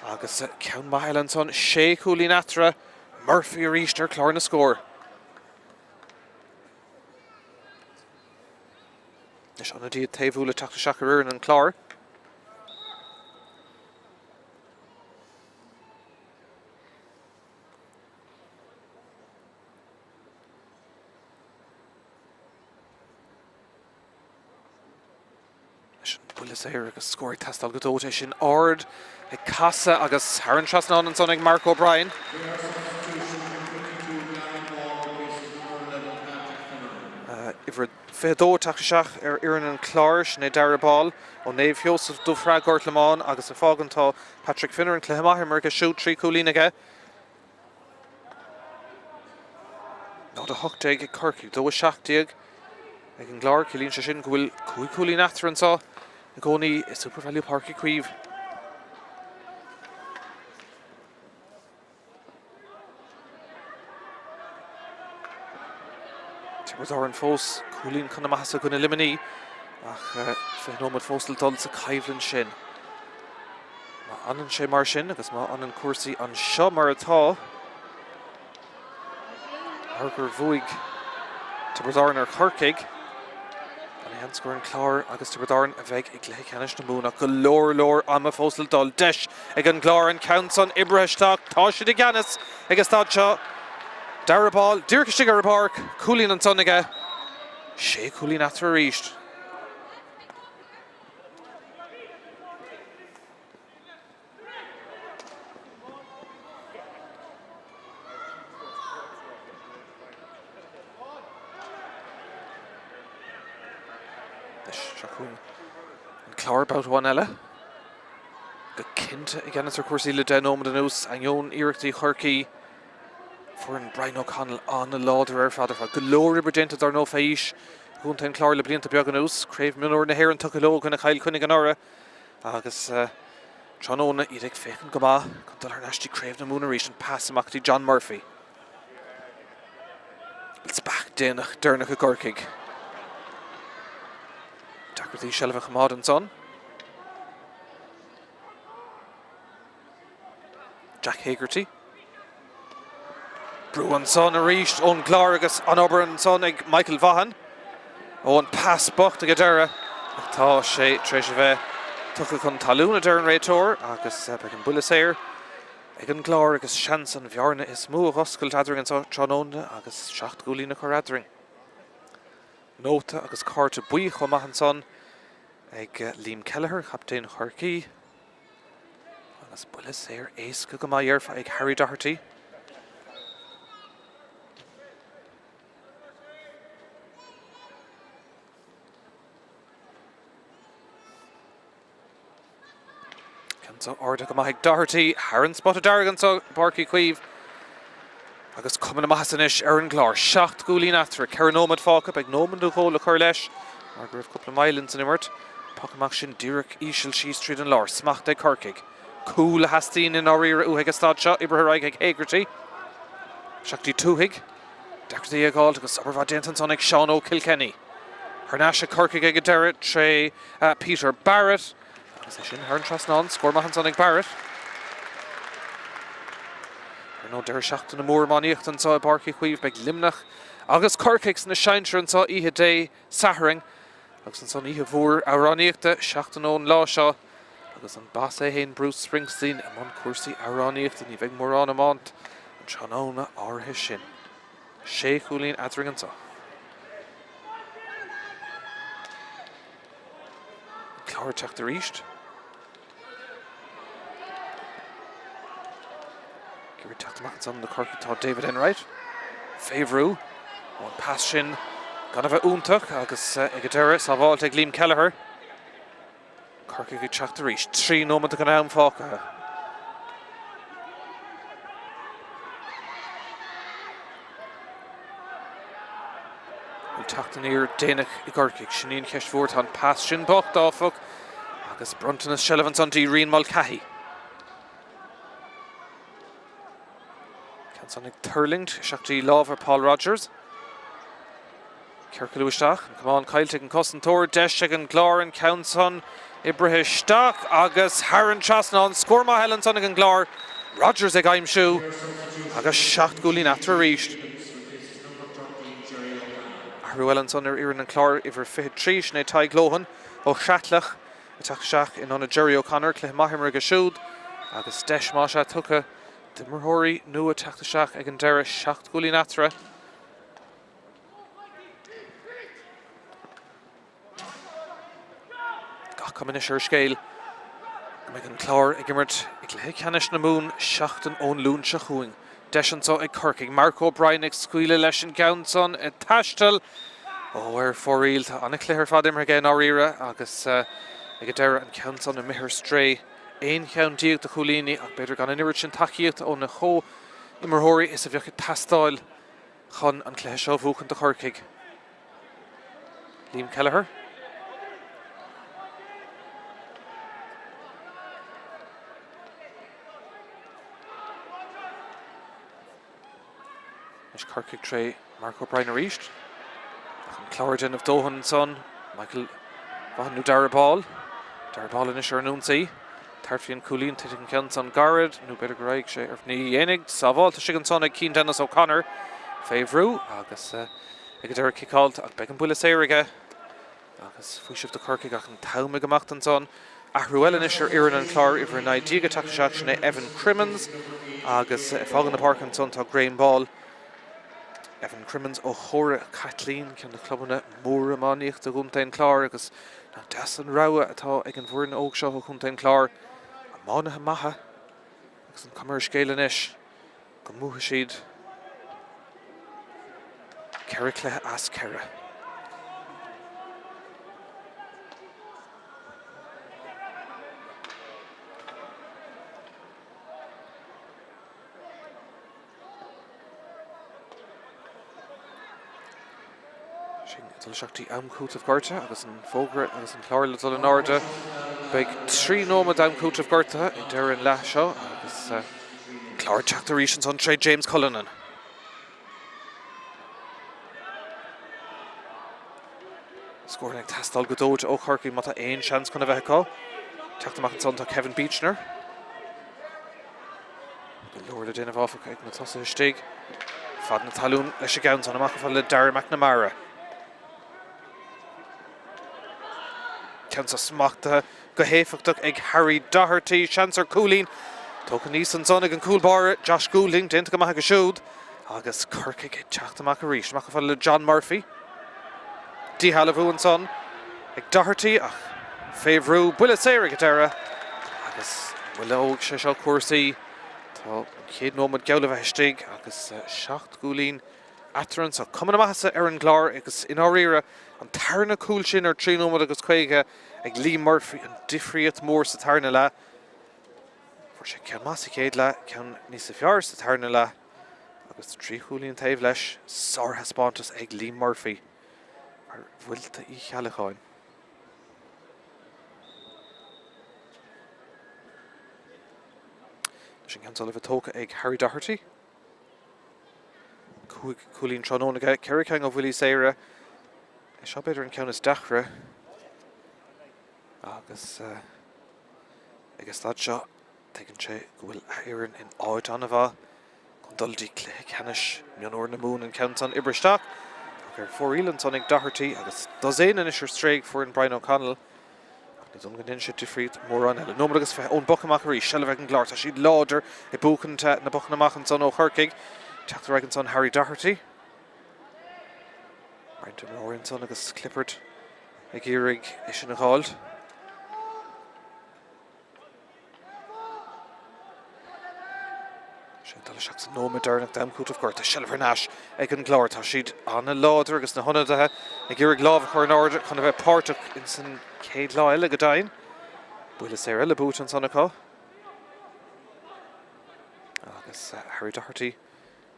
S1: agus ceann maith an son sé chúlín atra Murphy a ríist ar Clár na scór. Is anna díad taobhúla teachta seach ar an Clár. Builis éir agus scóir testal go dóta sin ard ag casa agus Haran Trasnán an son ag Mark O'Brien. Ifir fédó teachta seach ar iarn an Clár sin é deire ball ó néamh Joseph Dufra Gort Lemán agus a fágantá Patrick Finner an Cluiche mar go siú trí cúlín aige. Ná a hochtaigh ag Corcaigh dó a seachtaíag ag an Clár cilíonn sé sin go bhfuil cúig cúlín atra an sa na gcónaí i SuperValu Páirc Chaoimh. Déardaoin fós cúlín chuna maithasa gona liminí ach fénómad fóstal dul sa caibhlann sin. Má anan sé mar sin agus má anan cuasaí an seo mar atá. Argur bhuaig Déardaoin ar Corcaigh. An scóir an Clár agus Déardaoin a bheith ag léigh ceannis na múna go leor am a fóstal dul deis ag an Clár an count son ibraisteach tá siad i gceannas ag stad seo. Dara ball, Dúrchastig ar a Páirc, cúlín an son aige. Sé cúlín atra ríist. Chaoimh and Clár about one ella. Go Kint again as cuasaí le den ómad an ús an Ión Iarachtaí Corcaigh for an Brian O'Connell on the lauder father for galore Bridenta dar no faish Guntain Clár le blianta beag an ús Craobh Iomána Mionúr na hair an tucha lo gona Chail Cuinnig an ora agus Tróna idig féchan go má chun ar nastí Craobh na Mionúr éis an pass amachtaí John Murphy. It's back dénach durnach a Corcaigh. Dacrtí Shelva Chamad an son. Jack Hagerty. Bruin son a reached on Clár agus an Oberon son ag Michael Vaughan. Oh, an pass Babhta go dara. Tá sé treis bheith tucha chun talúna dar an réitor agus ag an bulas éir. Ag an Clár agus Shanson bhearna is mú a hoscail adring an Tróna agus 7 gúlí na chur adring. Nóta agus cárta buí chum Mumhan son ag Liam Kelleher, captain Corcaigh. Agus bulas éir éasca go maith ag Harry Doherty. So orda go maith Doherty, Haran spotted Dargan so Páirc Caoimh. Agus cumann amachsanis an Clár 7 gúlín after Ceann nómad fáca ag nómad do chóla chur leis. Mar go raibh couple of miles in immert. Pacamach sin Díreach Ísil Shees Street an Lár smacht ag Corcaigh. Cool a hastín in áíre uhaig a stad seo ibre ag Hagerty. Seachtí túhaig. Dacrtí ag gáil agus SuperValu son ag Sean O'Kilkenny. Harnáise Corcaigh ag a deireadh tre Peter Barrett. Sin Haran Trasnan, score Mumhan son ag Barrett. No der seachtain na mór maníocht an sa Páirc Caoimh beag limnach. Agus Corcaigh na seintre an sa ihe dé saharing. Agus an son ihe bhór a raníochta seachtain ón lá seo. Agus an bas é hain Bruce Springsteen am an cuasaí a raníochta ní bheith mór an amant. An Tróna árthe sin. 6 gúlín adring an sa. Clár teach the reached. Give it to on the Corcaigh taught David Enright. Favorú. One pass sin. Gonna bheith úntach agus Igadera Saval ag Liam Kelleher. Corcaigh go teach the reached. 3 nómad a gan fáca. We'll teach the near Dénach I Corcaigh. Sinín Ceisfort on pass sin Babhta áfach. Agus Brunton is Shelvan son to Reen Mulcahy. Canson ag Hurling, Seachtaí Love Paul Rogers. Kirkalúisteach, come on, Kyle taking Cusson Tor, Desh and Clár and Canson Ibrahim Stock, agus Haran Trasnan, score ma Helen son ag Clár, Rogers ag Aim Shoe, agus 7 gúlín after reached. Arruelan son Iran and Clár, iver fihid Trish, ne Tai Glohan, o Shatlach, Atach Shach in on a Jerry O'Connor, Cleh Mahimmer Gashud, agus Desh Masha Tuka, Dimmerhori, Nua Tach Shach, Egan Dera, Shacht Gulin Atra. Gach coming a sure scale. Megan Clár, Egimmert, Igleh Canish na Moon, Shachten on Loon Shachuing. Deshan so a Corcaigh, Marco O'Brien, Squealer Leshin Gownson, a Tashtel. Oh, we're for real. On a clear fadim again, Arira, agus. Igadera and Canson and Mihir Stray. Ein County the Chulini, better gone in Irichin Takiat on the Ho Immerhori is a Vika Tastal, Chon and Cleshov Vukan the Corcaigh. Liam Kelleher. Ish Corcaigh Tray, Marco O'Brien reached. Clárden of Dohan son, Michael Vaughan Dara Ball. Ball in Isher Nunsi, Tarfian Coolin, Titan Kenson Garrett, New Better Greg, Sheriff Ni Yenig, Saval, Shigan Sonic, Keen Dennis O'Connor, Favorú, Agus, Igadera Kicalt, and Beckham Willis Eriga, Agus, Fushif the Corcaigh, and Taumig Machtan son, Arruelan Isher, Iran and Clár, Iver Nidiga Takashachne, Evan Crimmins, Agus, Fogan the Park and son, to Graham Ball, Evan Crimmins, O'Hora, Kathleen, can the club on it, Mura Manich, the Guntain Clár, Agus, Das an Rawa atá ag an bhfurin óg seo chuntain Clár a mánathe maithe agus an cumar scéilean ish go mútha siad Ceirc le as Ceire. Sin dul seachtaí amcúta gorta agus an fógra agus an Clár le dul an áda. Beag 3 nómad amcúta gorta I deireadh le seo agus Clár teachtar ríis an son trade James Cullinan. Scoring ag tastal go dóid ó Corcaigh mata aon seans chuna bheith có. Teachtamach an son tá Kevin Beechner. Go leor le déanamh áfach ag na tosa istigh. Fad na talún leis a gceann son amach le Darragh McNamara. Ceann sa smachta go héifeachtach ag Harry Doherty, Seansar Coolín. Tógan níos an son ag an cúlbáire Josh Goulding, déanta go maith go siúd. Agus Corcaigh ag teachtamach a ríis, amach le John Murphy. Dí Hallavú an son ag Doherty ach féhrú buile séire go deire. Agus bhfuil óg sé seo cuasaí. Tá chéad nómad geamh bheith istigh agus seacht Goulding atran so cumann amasa ar an Clár agus in áíire an tarna cúil sin ar 3 nómad agus chuige ag Lee Murphy an difriad mór sa tarna le. For sé ceann más I chéad le, ceann níos sa fear sa tarna le. Agus 3 Goulding taobh leis, sártha spántas ag Lee Murphy. Ar bhfuilta I chealacháin. Sin ceann bheith tóca ag Harry Doherty. Coolín trónónacha, Corcaigh ó bhfuilí séire. Seo beidir an ceann is dachra. Agus agus tá seo tegann sé go bhfuil éireann in áid anna bha. Chun dultí Clár Ceannis Mionúr na mún an ceann son Ibristeach. Gur fórílann son ag Doherty agus doséan in isir stréig for an Brian O'Connell. Níos an gandin sé difriad mór an eile. Nómad agus feitheadh ón bochamach a rí, Shelbheith an Clár. Tá siad láidir I búchanta na bochanamach an son ó Corcaigh. Teachtar ag an son Harry Doherty. Brendan Orienson agus Clifford ag iarraigh is sin a gháil. Sin dul seach san nómad dearnach damcúta gorta Shelbheith Nash ag an Clár. Tá siad anna láidir agus na honnadathe ag iarraigh lámh chuir an áda chuna bheith Páirc in san céad lá eile go dain. Buile séire le bút an sonna có. Agus Harry Doherty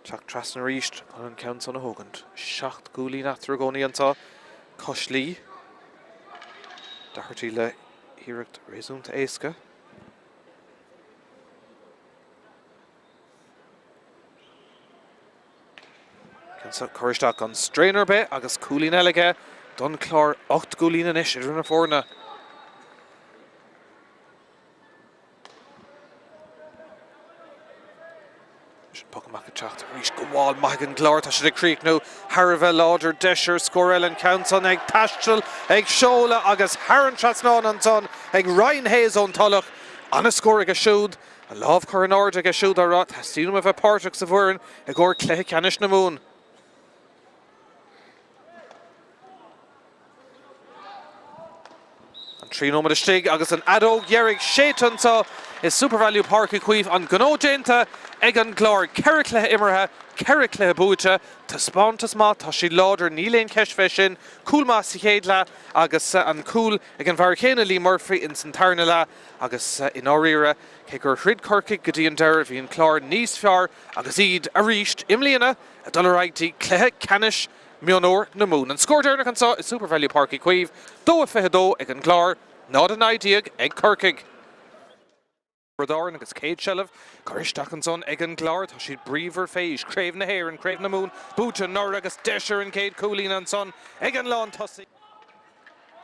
S1: teach tras na ríist chun an ceann son a thógant. 7 Goulding aftar gcónaí antá Coslí. Doherty le iarracht réasúnta éasca. Ceann chuiristeach an strainer be agus Goulding eilige. Don Clár 8 Goulding in isis idir na fórna. Pochamach a teachta ríis go bháil maith an Clár tá siad ag críoch nó Harveh láidir deisir scóil an ceann son ag taistil ag seola agus Haran Trasnán an son ag Ryan Hayes ón talach anna scóir ag a siúd a lámh chuir an áda ag a siúd ar rá tastíúm a bheith Páirc sa bhuireann ag gcóir Clár Ceannis na mún. An 3 nómad istigh agus an adóg dhearraigh sétantá is SuperValu Páirc Chaoimh an gnó déanta ag an Clár Ceiric le imirthe, Ceiric le búte, tá spántas má tá siad láidir níléon ceisfeis sin, cúl más sa chéad le agus an cúl ag an bhar chéanna Lee Murphy in san tarna le agus in áíire cé gur thrid Corcaigh go dtí an deir bhí an Clár níos fearr agus iad a ríist imlíana a dul raigtí Clár Ceannis Mionúr na mún. An scór dearnach ansá is SuperValu Páirc Chaoimh, 2-22 ag an Clár, nád an ideag ag Corcaigh. Déardaoin agus céad Shelbh, chuiristeach an son ag an Clár, tá siad bríomhar féis, Craobh na Héir and Craobh na mún, Búta Nor agus deisir an céad Coolín an son ag an lán tosaí.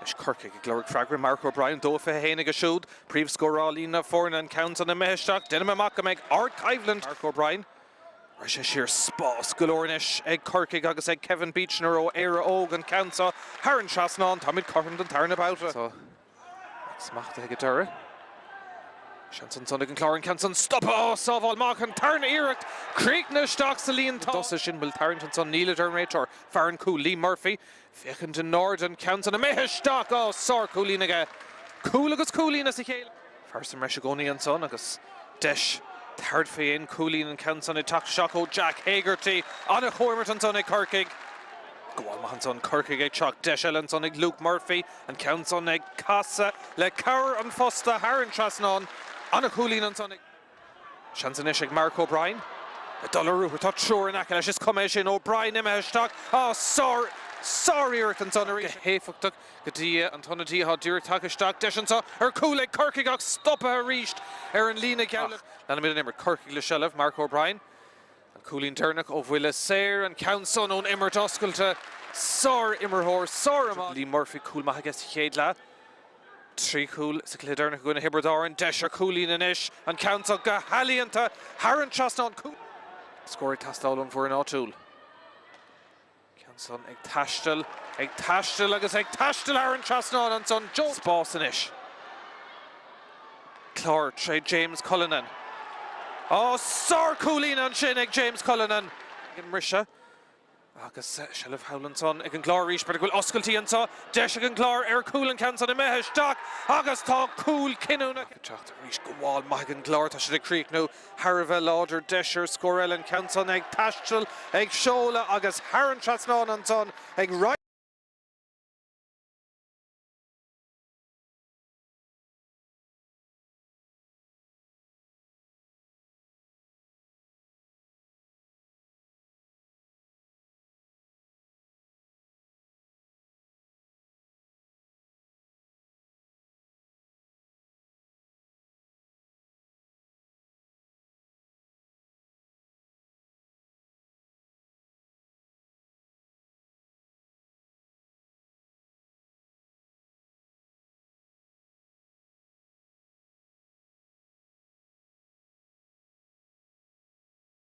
S1: Is Corcaigh ag glóric freagra Mark O'Brien, 2-1 ag a siúd, príomh scórálí na fórna an ceann son na meisteach, denna amach ag Art Caiveland, Mark O'Brien. Ra sé siar spás golóirnis ag Corcaigh agus ag Kevin Beechner ó éire óg an ceann sa Haran Trasnán, tá muid corrand an tarna Babhta. So, smachta ag a deireadh. Seanson son ag an Clár an ceann son stoppa sábháil mach an tarna iirecht, críoch na steach sa líon tá. Dosa sin bhfuil tarint an son níla derm réitor, Farran Cúl, Lee Murphy, fechan den Nord an ceann son a meisteach sár Coolín aige. Cúl agus Coolín as a chéile. Farsan meis a gcónaí an son agus deis. Third féin Coolín an ceann son ag teach seach ó Jack Hagerty anna chóimhart an son ag Corcaigh. Goáil maith an son Corcaigh ag teach deis eile an son ag Luke Murphy an ceann son ag Casa le cabhar an fosta Haran Trasnán anna Coolín an son ag Seanson ag Mark O'Brien. A dollarú tá trúr in acha leis is cuméis sin O'Brien imeisteach sár Sorry an son ar héfachtach go dtí an tonatí há dúr takeisteach deis sa ar cúla Corcaigh ach stoppa a ríist ar an lína geala. Lena mid an immer Corcaigh le sellh Mark O'Brien. An cúlín turnach ó bhfuil séir an count son ón immer oscailte sár immerthór sár amán. Lee Murphy cúl maith agus chéad le. Trí cúl sa cléidirnach gona Hiberdáin deis ar cúlín inis an count go halíonanta Haran Trasna an cúl. Scóraigh tastálam for an áitiúil. Son ag taistil agus ag taistil Haran Trasna an son Joe Spás inis. Clár tre James Cullinan. Sár cúlín an sin ag James Cullinan. In Risha. Agus Shelf Howlandson ag an Clár ríis bud bhfuil oscailtí an sa deis ag an Clár ar cúlan cansan i meitheisteach agus tá cúl cinúna. Tráchtaire ríis go bháil maith an Clár tá si críoch nó Harbheith láidir deisir scóil an cansan ag taistil ag seola agus Haran Trasna an son ag